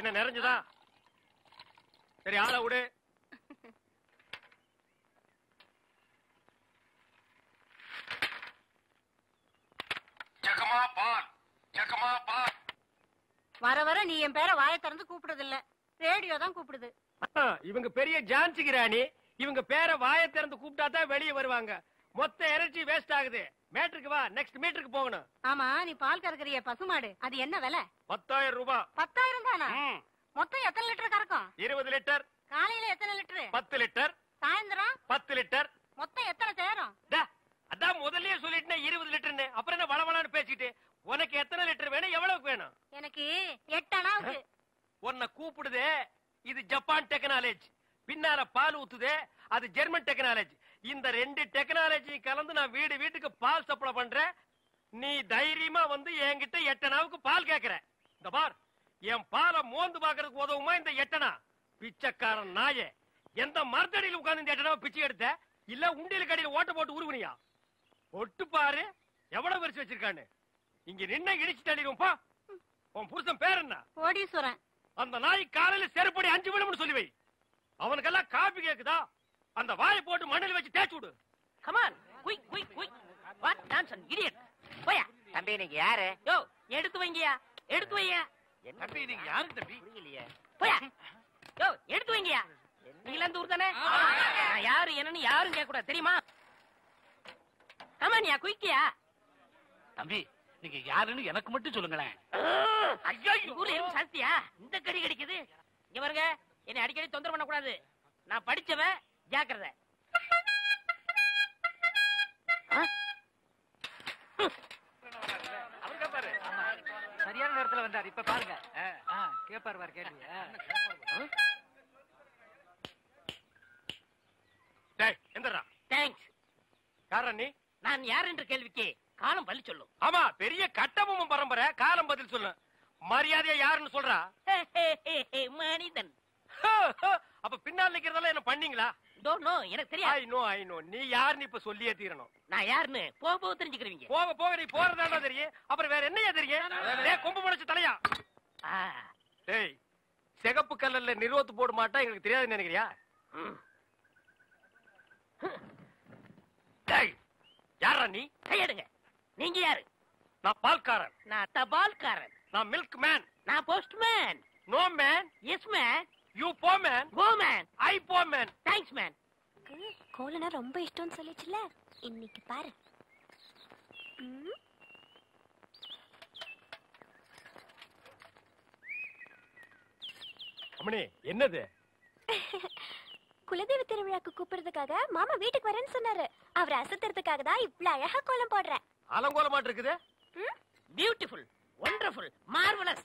என்ன நிறைஞ்சுதா? சரி, ஆளை விடு. வர வர நீ என் பேரை வாயை திறந்து கூப்பிடுறது இல்ல, ரேடியோ தான் கூப்பிடுது. இவங்க பெரிய ஜான்சி கிராணி. இவங்க பேரை வாயை திறந்து கூப்பிட்டா தான் வெளியே வருவாங்க. மொத்த எனர்ஜி வேஸ்ட் ஆகுது. மேட்ருக்கு வா, நெக்ஸ்ட் மீட்டருக்கு போகணும். ஆமா, நீ பால் கறக்குறிய பசுமாடு, அது என்ன விலை? 10,000 ரூபாய். 10,000 தானா? மொத்தம் எத்தனை லிட்டர் கறக்கும்? 20 லிட்டர். காலையில எத்தனை லிட்டர்? 10 லிட்டர். சாயந்தரம் 10 லிட்டர். மொத்தம் எத்தனை சேரும்? அதான் முதல்லயே சொல்லிட்டு 20 லிட்டர்னு. அப்புறம் என்ன வளவளான்னு பேசிட்டு? உனக்கு எத்தனை லிட்டர் வேணும், எவ்வளவுக்கு வேணும்? எனக்கு 8 அணாவுக்கு. உன்னை கூப்பிடுதே, இது ஜப்பான் டெக்னாலஜி. பின்னால பால் ஊத்துதே, அது ஜெர்மன் டெக்னாலஜி. இந்த 2 டெக்னாலஜி கலந்து நான் வீடு வீட்டுக்கு பால் சப்ளை பண்றேன். நீ தைரியமா வந்து என்கிட்ட 8 அணாவுக்கு பால் கேக்குற. இந்த பார், என் பாலை மோந்து பாக்குறதுக்கு உதவுமா இந்த 8 அணா? பிச்சைக்காரன் நாயே, எந்த மரத்தடியில் உட்கார்ந்து இந்த 8 அணாவை பிச்சை எடுத்த? இல்ல உண்டியல் கடையில் ஓட்ட போட்டு உருவனியா? ஒட்டு பாரு எவ்வளவு பெருசு வச்சிருக்கான்னு. இங்க நின்ன இடிச்சு தள்ளிடுவோம். உன் புருஷன் பேர் என்ன? கோடீஸ்வரன். அந்த நாய் காலையில செருப்படி 5 விழும்னு சொல்லி வை. அவனுக்கெல்லாம் காபி கேக்குதா? அந்த வாயை போட்டு மண்ணில் வச்சு தேய்ச்சு விடு. Come on, quick quick quick. What nonsense idiot. போயா. தம்பி நீங்க யாரு? யோ, எடுத்து வைங்கயா, எடுத்து வையா. தம்பி நீங்க யாரு தம்பி? புரியலையே. போயா. யோ, எடுத்து வைங்கயா. நீங்க அந்த ஊர் தானே? நான் யாரு என்னன்னு யாரும் கேட்க கூடாது, தெரியுமா? கமான்யா, குயிக்கியா. தம்பி நீங்க யாருன்னு எனக்கு மட்டும் சொல்லுங்களேன். ஐயோ, ஊர்ல எறும்பு சாஸ்தியா? இந்த கடி கடிக்குது. இங்க பாருங்க, என்னை அடிக்கடி தொந்தரவு பண்ண கூடாது. நான் படிச்சவன், ஜாக்கிரதை. சரியான நேரத்துல வந்தார். இப்ப பாருங்க, கேப்பார் பாரு கேள்வி. எந்தரா? தேங்க்ஸ். காரணம் நீ? நான் யார் என்ற கேள்விக்கு காலம் பள்ளி சொல்லும். ஆமா, பெரிய கட்டபொம்மன் பரம்பரை. காலம் பதில் சொல்லு. மரியாதையா யாருன்னு சொல்றா? மனிதன். அப்ப பின்னால் நிக்கிறதெல்லாம் என்ன பண்ணீங்களா? எனக்கு தெரியாது. I know. நீ யாருன்னு இப்ப சொல்லியே தீரணும். நான் யாருன்னு போக போக தெரிஞ்சுக்கிறீங்க. போக போக நீ போறதாண்டா தெரியும். அப்புறம் வேற என்னையா தெரியும்? கொம்பு முளைச்சு தலையா? டேய், சிகப்பு கல்லல்ல நிறுவத்து போட மாட்டா எங்களுக்கு தெரியாதுன்னு நினைக்கிறியா? டேய், யாரா நீ? கையெடுங்க. நீங்க யாரு? நான் பால்காரன். நான் தபால்காரன். நான் மில்க் மேன். நான் postman. No man. Yes man. You போ மேன். Go man. ஐ போ மேன். Thanks man. கோலனா ரொம்ப இஷ்டம்னு சொல்லிச்சுல, இன்னைக்கு பாரு. அம்மணி, என்னது? குலதெய்வ திருவிழாக்கு கூப்பிடுறதுக்காக மாமா வீட்டுக்கு வரேன்னு சொன்னாரு. அவரை அசத்துறதுக்காக தான் இவ்வளவு அழகா கோலம் போடுறேன். அலங்கோலமாட்டு இருக்குது. Beautiful, wonderful, marvellous.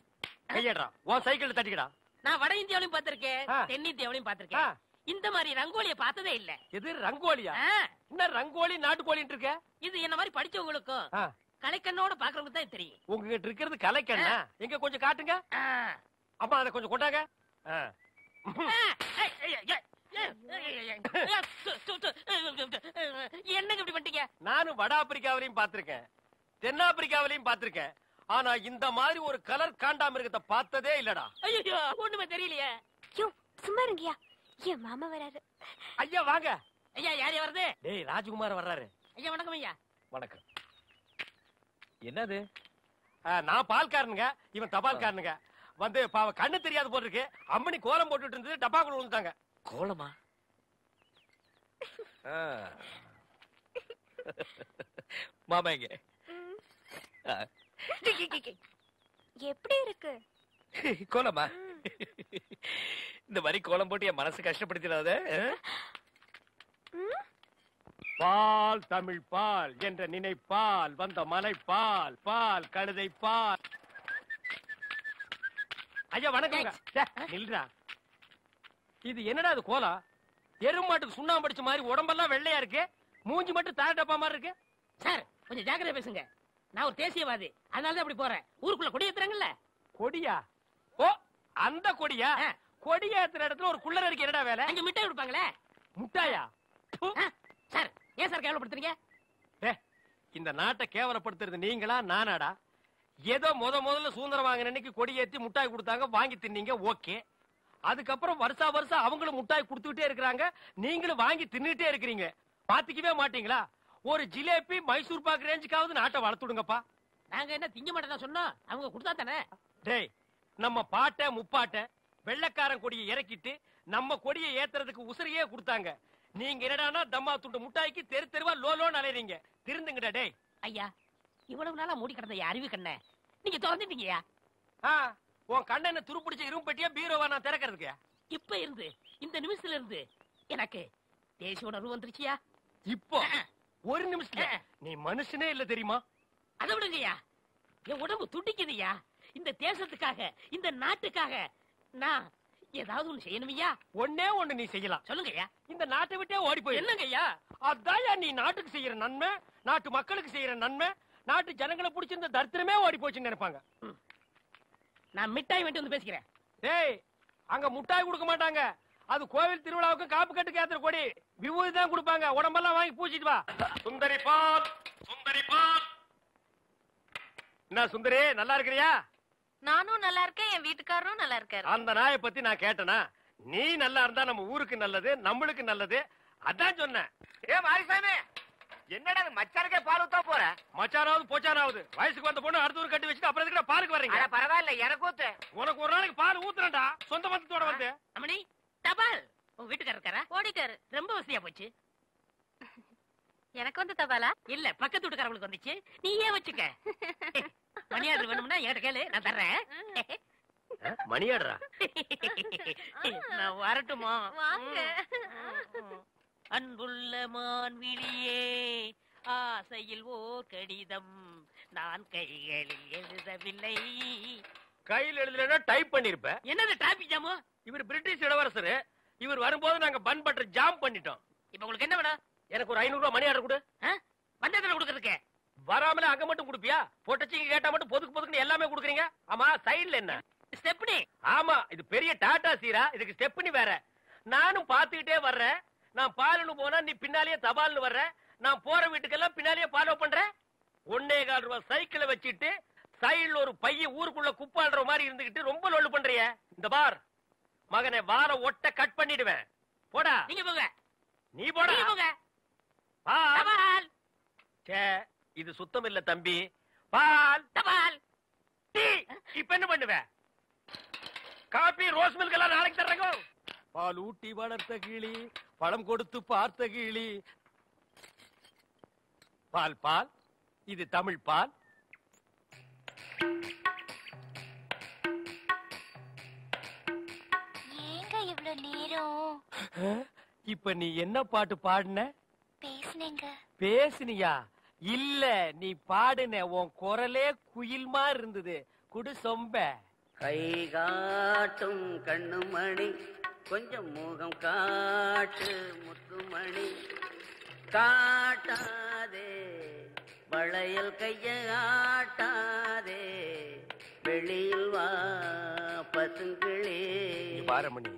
கையடா, உன் சைக்கிள் தட்டிக்கடா. நான் வட இந்தியாவிலையும் பார்த்திருக்கேன், தென்னிந்தியாவிலையும் பார்த்திருக்கேன். இந்த மாதிரி ரங்கோலிய பார்த்ததே இல்ல. எது ரங்கோலியா? என்ன ரங்கோலி நாட்டுக்கோலின்னு இருக்க? இது என்ன மாதிரி படிச்சவங்களுக்கும் கலைக்கண்ணோட பாக்குறவங்களுக்கு தான் தெரியும். உங்ககிட்ட இருக்கிறது கலைக்கண்ணா? எங்க கொஞ்சம் காட்டுங்க. அம்மா அதை கொஞ்சம் கொண்டாங்க. என்னங்க இப்படி பண்ணிட்டீங்க? நானும் வட ஆப்பிரிக்காவிலையும் பார்த்திருக்கேன், தென்னாப்பிரிக்காவிலையும் பார்த்திருக்கேன். ஆனா இந்த மாதிரி ஒரு கலர் காண்டாமிருகத்தை பார்த்ததே இல்லடா. ஐயோ, ஒண்ணுமே தெரியலையே. சும்மா இருங்கயா, என் மாமா வராரு. ஐயா வாங்க. ஐயா, யார் வருது? டேய், ராஜ்குமார் வர்றாரு. ஐயா வணக்கம். ஐயா வணக்கம். என்னது? நான் பால்காரனுங்க, இவன் தபால்காரனுங்க. வந்து கண்ணு தெரியாது போல இருக்கு. அம்மணி கோலம் போட்டுட்டு இருந்தது, டப்பாக்குள்ள விழுந்துட்டாங்க. கோலமா? மாமா எங்க? எப்படி இருக்கு கோலமா? இந்த மாதிரி கோலம் போட்டு என் மனசு கஷ்டப்படுத்திடாத. பால் தமிழ் பால் என்ற நினைப்பால் வந்த மலை பால், பால் கழுதை பால். ஐயா வணக்கம். நில்றா. இது என்னடா இது கோலம்? எருமாட்டுக்கு சுண்ணாம்பு அடிச்ச மாதிரி உடம்பெல்லாம் வெள்ளையா இருக்கு, மூஞ்சி மட்டும் தார டப்பா மாதிரி இருக்கு. சார் கொஞ்சம் ஜாக்கிரதை பேசுங்க. நான் ஒரு தேசியவாதி, அதனாலதான் அப்படி போறேன். ஊருக்குள்ள கொடி ஏத்துறாங்கல்ல. கொடியா? ஓ, அந்த கொடியா? கொடி ஏத்துற இடத்துல ஒரு குள்ளர் இருக்கு, என்னடா வேலை? அங்க மிட்டாய் கொடுப்பாங்களே. முட்டாயா? சார் ஏன் சார் கேவலப்படுத்துறீங்க? இந்த நாட்டை கேவலப்படுத்துறது நீங்களா நானாடா? ஏதோ முதல்ல சுதந்திரம் வாங்கின அன்னைக்கு கொடி ஏத்தி முட்டாய் கொடுத்தாங்க, வாங்கி தின்னீங்க, ஓகே. அதுக்கப்புறம் வருஷம் அவங்களும் முட்டாய் கொடுத்துட்டே இருக்கிறாங்க, நீங்களும் வாங்கி தின்னுட்டே இருக்கிறீங்க. பாத்துக்கவே மாட்டீங்களா? ஒரு ஜிலேபி மைசூர் பாக்கு ரேஞ்சுக்காவது நாட்டை வளர்த்துடுங்கப்பா. நாங்க என்ன திங்க மாட்டேன் சொன்னோம், அவங்க கொடுத்தா தானே. டேய், நம்ம பாட்ட முப்பாட்ட வெள்ளக்காரன் கொடியை இறக்கிட்டு நம்ம கொடியை ஏத்துறதுக்கு உசிரியே கொடுத்தாங்க. நீங்க என்னடானா தம்மா துண்டு முட்டாய்க்கு தெரு தெருவா லோலோன்னு அலையறீங்க. திருந்துங்கடா டேய். ஐயா, இவ்வளவு நாளா மூடி கிடந்த அறிவு கண்ண நீங்க திறந்துட்டீங்கயா. உன் கண்ணனை துருப்பிடிச்ச இரும்பட்டியா பீரோவா நான் திறக்கிறதுக்கு? இப்ப இருந்து இந்த நிமிஷத்துல இருந்து எனக்கு தேசிய உணர்வு வந்துருச்சியா. இப்போ ஒரு நிமிஷத்துல நீ மனுஷனே இல்ல தெரியுமா? அதை விடுங்கய்யா, என் உடம்பு துடிக்குதுயா. இந்த தேசத்துக்காக, இந்த நாட்டுக்காக நான் ஏதாவது ஒண்ணு செய்யணுமையா. ஒன்னே ஒண்ணு நீ செய்யலாம். சொல்லுங்கய்யா. இந்த நாட்டை விட்டே ஓடி போய். என்னங்கய்யா? அதான் நீ நாட்டுக்கு செய்யற நன்மை, நாட்டு மக்களுக்கு செய்யற நன்மை, நாட்டு ஜனங்களை பிடிச்சிருந்த தரித்திரமே ஓடி போச்சுன்னு நினைப்பாங்க. நான் மிட்டாய் வேண்டி வந்து பேசிக்கிறேன். டேய், அங்க முட்டாய் கொடுக்க மாட்டாங்க. அது கோவில் திருவிழாவுக்கு காப்பு கட்டுக்கு ஏத்துற கொடி. விபூதி தான் கொடுப்பாங்க. உடம்பெல்லாம் வாங்கி பூச்சிட்டு வா. சுந்தரி பால், சுந்தரி பால். என்ன சுந்தரி, நல்லா இருக்கிறியா? நானும் நல்லா இருக்கேன், என் வீட்டுக்காரரும் நல்லா இருக்காரு. அந்த நாயை பத்தி நான் கேட்டனா? நீ நல்லா இருந்தா நம்ம ஊருக்கு நல்லது, நம்மளுக்கு நல்லது. அதான் சொன்னேன். மாரிசாமி, என்னடா மச்சானுக்கே பால் ஊத்தா போற? மச்சானாவது போச்சானாவது வயசுக்கு வந்த பொண்ணு அடுத்த ஊர் கட்டி வச்சுட்டு அப்புறம் எதுக்கு பாருக்கு வர்றீங்க? பரவாயில்ல, எனக்கு ஊத்து. உனக்கு ஒரு நாளைக்கு பால் ஊத்துறேன்டா, சொந்த பந்தத்தோட வந்து. அம்மணி, தபால். உங்க வீட்டுக்காரர் இருக்காரா? ஓடிட்டாரு. ரொம்ப வசதியா போச்சு. எனக்கு வந்து தபாலா? இல்ல, பக்கத்து வீட்டுக்காரங்களுக்கு வந்துச்சு. நீ ஏன் வச்சுக்க. மணியாடு வேணும்னா என்கிட்ட கேளு, நான் தர்றேன். மணியாடுறா? நான் வரட்டுமா? வாங்க. அன்புள்ள மான்விழியே, ஆசையில் ஓர் கடிதம் நான் கைகளில் எழுதவில்லை. கையில் எழுதலைன்னா டைப் பண்ணிருப்ப. என்னது டிராபிக் ஜாமு? இவர் பிரிட்டிஷ் இளவரசர். இவர் வரும்போது நாங்க பன் பட்டர் ஜாம் பண்ணிட்டோம். இப்ப உங்களுக்கு என்ன வேணும்? எனக்கு ஒரு 500 ரூபாய் மணி ஆர்டர் கொடு. வந்ததுல கொடுக்கறதுக்கு வராமல அங்க மட்டும் கொடுப்பியா? பொட்டச்சிங்க கேட்டா மட்டும் பொதுக்கு எல்லாமே கொடுக்குறீங்க. ஆமா, சைடுல என்ன? ஸ்டெப்னி. ஆமா, இது பெரிய டாடா சீரா, இதுக்கு ஸ்டெப்னி வேற. நானும் பாத்துக்கிட்டே வர்றேன். நான் பாலுன்னு போனா நீ பின்னாலேயே தபால்னு வர்ற. நான் போற வீட்டுக்கெல்லாம் பின்னாலேயே ஃபாலோ பண்றேன். 1.25 ரூபாய் சைக்கிளை வச்சுட்டு சைடுல ஒரு பைய ஊருக்குள்ள குப்பாடுற மாதிரி இருந்துகிட்டு ரொம்ப லொல்லு பண்றிய. இந்த பார் மகனை, வார ஒட்ட கட் பண்ணிடுவேன். போடா. நீங்க போங்க. நீ போடா. நீங்க போங்க. பால். சே, இது சுத்தம் இல்ல தம்பி. பால். தபால். டீ. இப்ப என்ன பண்ணுவ? காபி, ரோஸ் மில்க் எல்லாம் நாளைக்கு தர்றேங்க. பால் ஊட்டி வளர்த்த கிளி, பழம் கொடுத்து பார்த்த கிளி. பால் பால், இது தமிழ் பால். ஏங்க இவ்ளோ நேரம்? இப்ப நீ என்ன பாட்டு பாடுன? பேசுனேங்க. பேசுனியா? இல்ல, நீ பாடுன. உன் குரலே குயில் மாதிரி இருந்தது. குடு சொம்ப. கை காட்டும் கண்ணுமணி, கொஞ்சம் முகம் காட்டு முத்துமணி, காட்டாதே வளையல் கைய ஆட்டாதே, வெளியில் வா பசுங்கிளே. பாரமணி,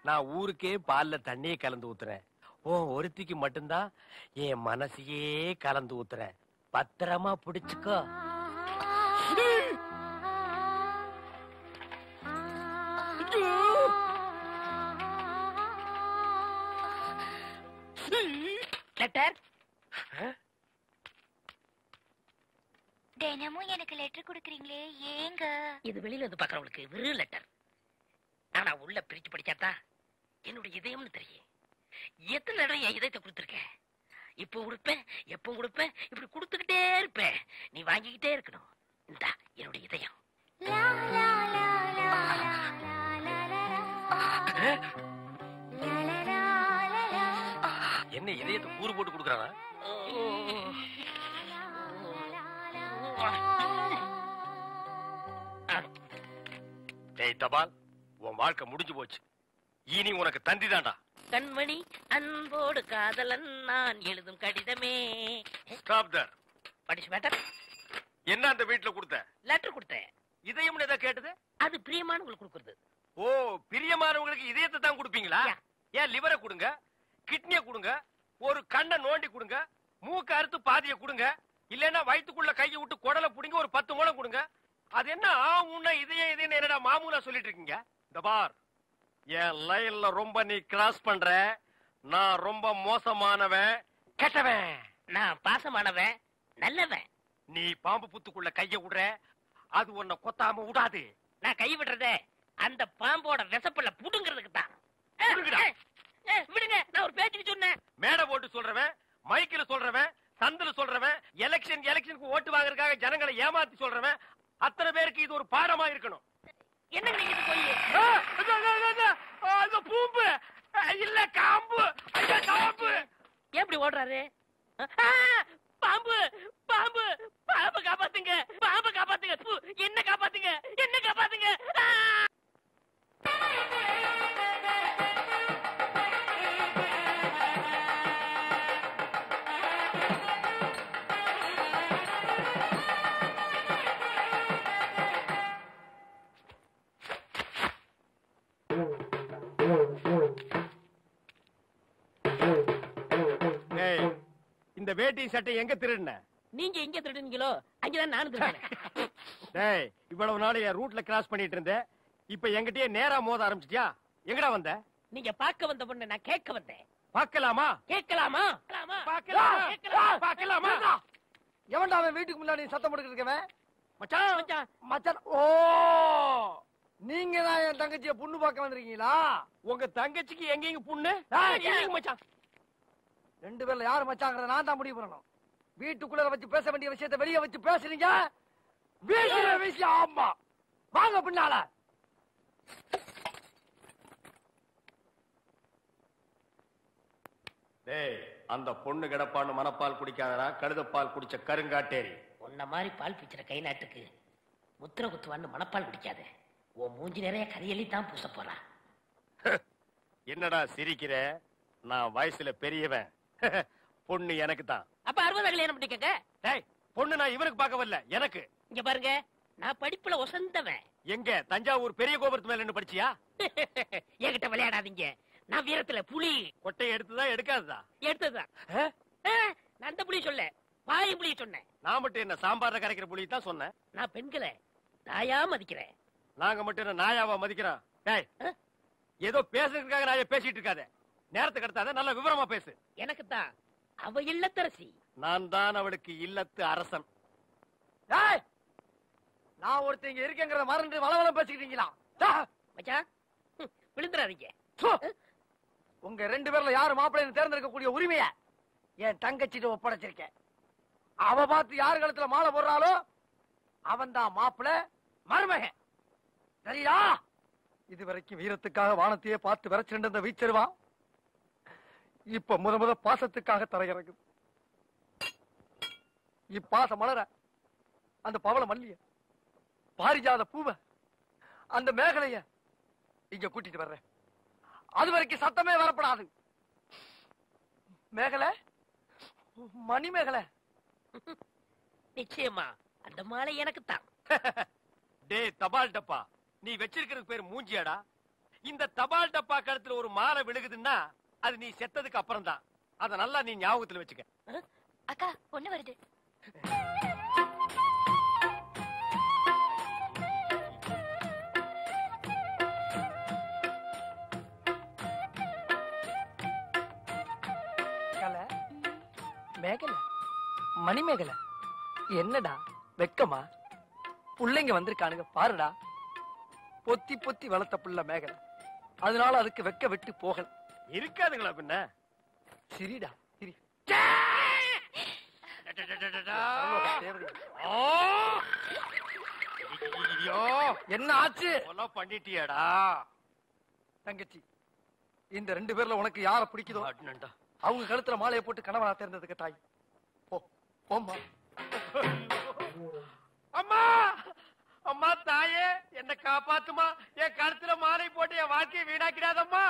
நான் ஊருக்கே பால்ல தண்ணியே கலந்து ஊத்துறேன். ஒருத்திக்கு மட்டும்தான் என் மனசையே கலந்து ஊத்துறேன். பத்திரமா பிடிச்சுக்கோ. லெட்டர். தினமும் எனக்கு லெட்டர் கொடுக்கறீங்களே, ஏங்க? இது வெளியில இருந்து பாக்குறவங்களுக்கு வெறும் லெட்டர். ஆனா உள்ள பிரிச்சு படிச்சாதான் என்னுடைய இதயம்னு தெரியும். எத்தனை தடவை என் இதயத்தை கொடுத்துருக்கேன். இப்போ கொடுப்பேன், எப்போ கொடுப்பேன், இப்படி கொடுத்துக்கிட்டே இருப்பேன். நீ வாங்கிக்கிட்டே இருக்கணும். இந்தா என்னுடைய இதயம். லா லா லா லா லா லா லா லா. என்ன இதயத்தை கூறு போட்டு கொடுக்கறானா? டேய் தபால், உன் வாழ்க்கை முடிஞ்சு போச்சு. இனி உனக்கு தந்தி தான்டா. கண்மணி, அன்போடு காதலன் நான் எழுதும் கடிதமே. Stop there. படிச்சு மேட்டர். என்ன அந்த வீட்டுல கொடுத்த? லெட்டர் கொடுத்தேன். இதயம் ஏதோ கேட்டது? அது பிரியமானவங்களுக்கு கொடுக்குறது. ஓ, பிரியமானவங்களுக்கு இதயத்தை தான் கொடுப்பீங்களா? ஏன் லிவரை கொடுங்க, கிட்னியை கொடுங்க, ஒரு கண்ணை நோண்டி கொடுங்க, மூக்க அறுத்து பாதியை கொடுங்க, இல்லன்னா வயிற்றுக்குள்ள கையை விட்டு குடலை புடிங்க ஒரு 10 முழம் கொடுங்க. அது என்ன உன்ன இதையும் என்னடா மாமூலா சொல்லிட்டு இருக்கீங்க? இந்த பார், என் லைன்ல ரொம்ப நீ கிராஸ் பண்ற. நான் ரொம்ப மோசமானவன், கெட்டவன். நான் பாசமானவன், நல்லவன். நீ பாம்பு புத்துக்குள்ள கைய விடுற, அது உன்னை கொத்தாம விடாது. நான் கை விடுறதே அந்த பாம்போட விசப்பல்ல புடுங்கிறதுக்கு தான். விடுங்க, நான் ஒரு பேச்சுக்கு சொன்னேன். மேடை போட்டு சொல்றவன், மைக்கில சொல்றவன், சந்தில சொல்றவன், எலெக்ஷனுக்கு ஓட்டு வாங்குறதுக்காக ஜனங்களை ஏமாத்தி சொல்றவன், அத்தனை பேருக்கு இது ஒரு பாடமா இருக்கணும். என்ன நீங்க போய் பூம்பு இல்ல காம்பு, காம்பு எப்படி ஓடுறாரு? பாம்பு பாம்பு பாம்பு காப்பாத்துங்க, பாம்பு காப்பாத்துங்க, என்ன காப்பாத்துங்க, என்ன காப்பாத்துங்க. இந்த வேட்டி சட்டை எங்க திருடுன? நீங்க எங்க திருடுனீங்களோ அங்கதான் நானும் திருடுனேன். டேய், இவ்வளவு நாள் என் ரூட்ல கிராஸ் பண்ணிட்டு இருந்தேன், இப்ப என்கிட்டயே நேரா மோத ஆரம்பிச்சிட்டியா? எங்கடா வந்த? நீங்க பார்க்க வந்த பொண்ணு நான் கேட்க வந்தேன். பார்க்கலாமா? கேட்கலாமா? பார்க்கலாமா? எவன்டா அவன் வீட்டுக்கு முன்னாடி சத்தம் போட்டுக்கிட்டு இருக்கவன்? மச்சான் மச்சான், மச்சான். ஓ, நீங்க தான் என் தங்கச்சியை பொண்ணு பார்க்க வந்திருக்கீங்களா? உங்க தங்கச்சிக்கு எங்கெங்க புண்ணு? மச்சான், ரெண்டு பேர்ல யாரு மச்சாங்கிறத நான் தான் முடிவு பண்ணணும். வீட்டுக்குள்ள வச்சு பேச வேண்டிய விஷயத்தை வெளியே வச்சு பேசுறீங்க. வீட்டுல விஷயம். ஆமா, வாங்க பின்னால. டேய், அந்த பொண்ணு கிடப்பான்னு மனப்பால் குடிக்காதடா, கழுதப்பால் குடிச்ச கருங்காட்டேரி. உன்ன மாதிரி பால் பிச்சுற கை நாட்டுக்கு முத்திர குத்துவான்னு மனப்பால் குடிக்காத. உன் மூஞ்சி நிறைய கரியலி தான் பூச போறா. என்னடா சிரிக்கிற? நான் வயசுல பெரியவன். பொண்ணு எனக்கு தான். அப்ப 60 கல்யாணம் பண்ணிக்கங்க. டேய், பொண்ணு நான் இவனுக்கு பார்க்க வரல, எனக்கு. இங்க பாருங்க, நான் படிப்புல ஒசந்தவன். எங்க தஞ்சாவூர் பெரிய கோபுரத்து மேல நின்னு படிச்சியா? என்கிட்ட விளையாடாதீங்க. நான் வீரத்துல புலி. கொட்டையை எடுத்துதான் எடுக்காததா? எடுத்ததுதான். நான் அந்த புலி சொல்ல, பாயும் புலி சொன்னேன். நான் மட்டும் என்ன சாம்பார்ல கரைக்கிற புலி தான் சொன்னேன். நான் பெண்களை தாயா மதிக்கிறேன். நாங்க மட்டும் என்ன நாயாவா மதிக்கிறோம்? டேய், ஏதோ பேசுறதுக்காக நாய பேசிட்டு இருக்காத. நேரத்துக்கு எடுத்தாத, நல்ல விவரமா பேசு. எனக்கு தான் அவ இல்லத்தரசி. நான் தான் அவளுக்கு இல்லத்து அரசன். டேய், நான் ஒருத்தங்க இருக்கேங்கிறத மறந்து வளவளம் பேசிக்கிட்டீங்களா? மச்சான், விழுந்துறாதீங்க. உங்க ரெண்டு பேர்ல யாரு மாப்பிள்ளைன்னு தேர்ந்தெடுக்கக்கூடிய உரிமைய என் தங்கச்சிட்டு ஒப்படைச்சிருக்கேன். அவ பார்த்து யாரு கழுத்துல மாலை போடுறாளோ அவன் தான் மாப்பிள்ளை, மருமகன். சரியா? இதுவரைக்கும் வீரத்துக்காக வானத்தையே பார்த்து விரைச்சிருந்த வீச்சருவா இப்ப முத பாசத்துக்காக தரையிறங்குது. இப்பாச மலர அந்த பவள மல்லிய, பாரிஜாத பூவ, அந்த மேகலைய இங்க கூட்டிட்டு வர்றேன். அது வரைக்கும் சத்தமே வரப்படாது. மேகலை, மணி மேகலை. நிச்சயமா அந்த மாலை எனக்கு தான். டே தபால் டப்பா, நீ வச்சிருக்கிறது பேர் மூஞ்சியாடா? இந்த தபால் டப்பா கழுத்துல ஒரு மாலை விழுகுதுன்னா அது நீ செத்ததுக்கு அப்புறம் தான். அத நல்லா நீ ஞாபகத்துல வச்சுக்க. அக்கா, பொண்ணு வருது. மேகலை, மணி மேகலை, என்னடா வெக்கமா? புள்ளைங்க வந்திருக்கானுங்க பாருடா. பொத்தி பொத்தி வளர்த்த புள்ள மேகலை, அதனால அதுக்கு வெக்க விட்டு போகல. இருக்காதுங்களா பின்ன? சிரிடா சிரி. என்ன ஆச்சு? பண்ணிட்டியாடா தங்கச்சி? இந்த ரெண்டு பேர்ல உனக்கு யார பிடிக்குதோ அவங்க கழுத்துல மாலையை போட்டு கணவனா தேர்ந்ததுக்கு தாய். போம்மா. அம்மா, அம்மா தாயே, என்ன காப்பாத்துமா. என் கழுத்துல மாலை போட்டு என் வாழ்க்கையை வீணாக்கிடாதம்மா.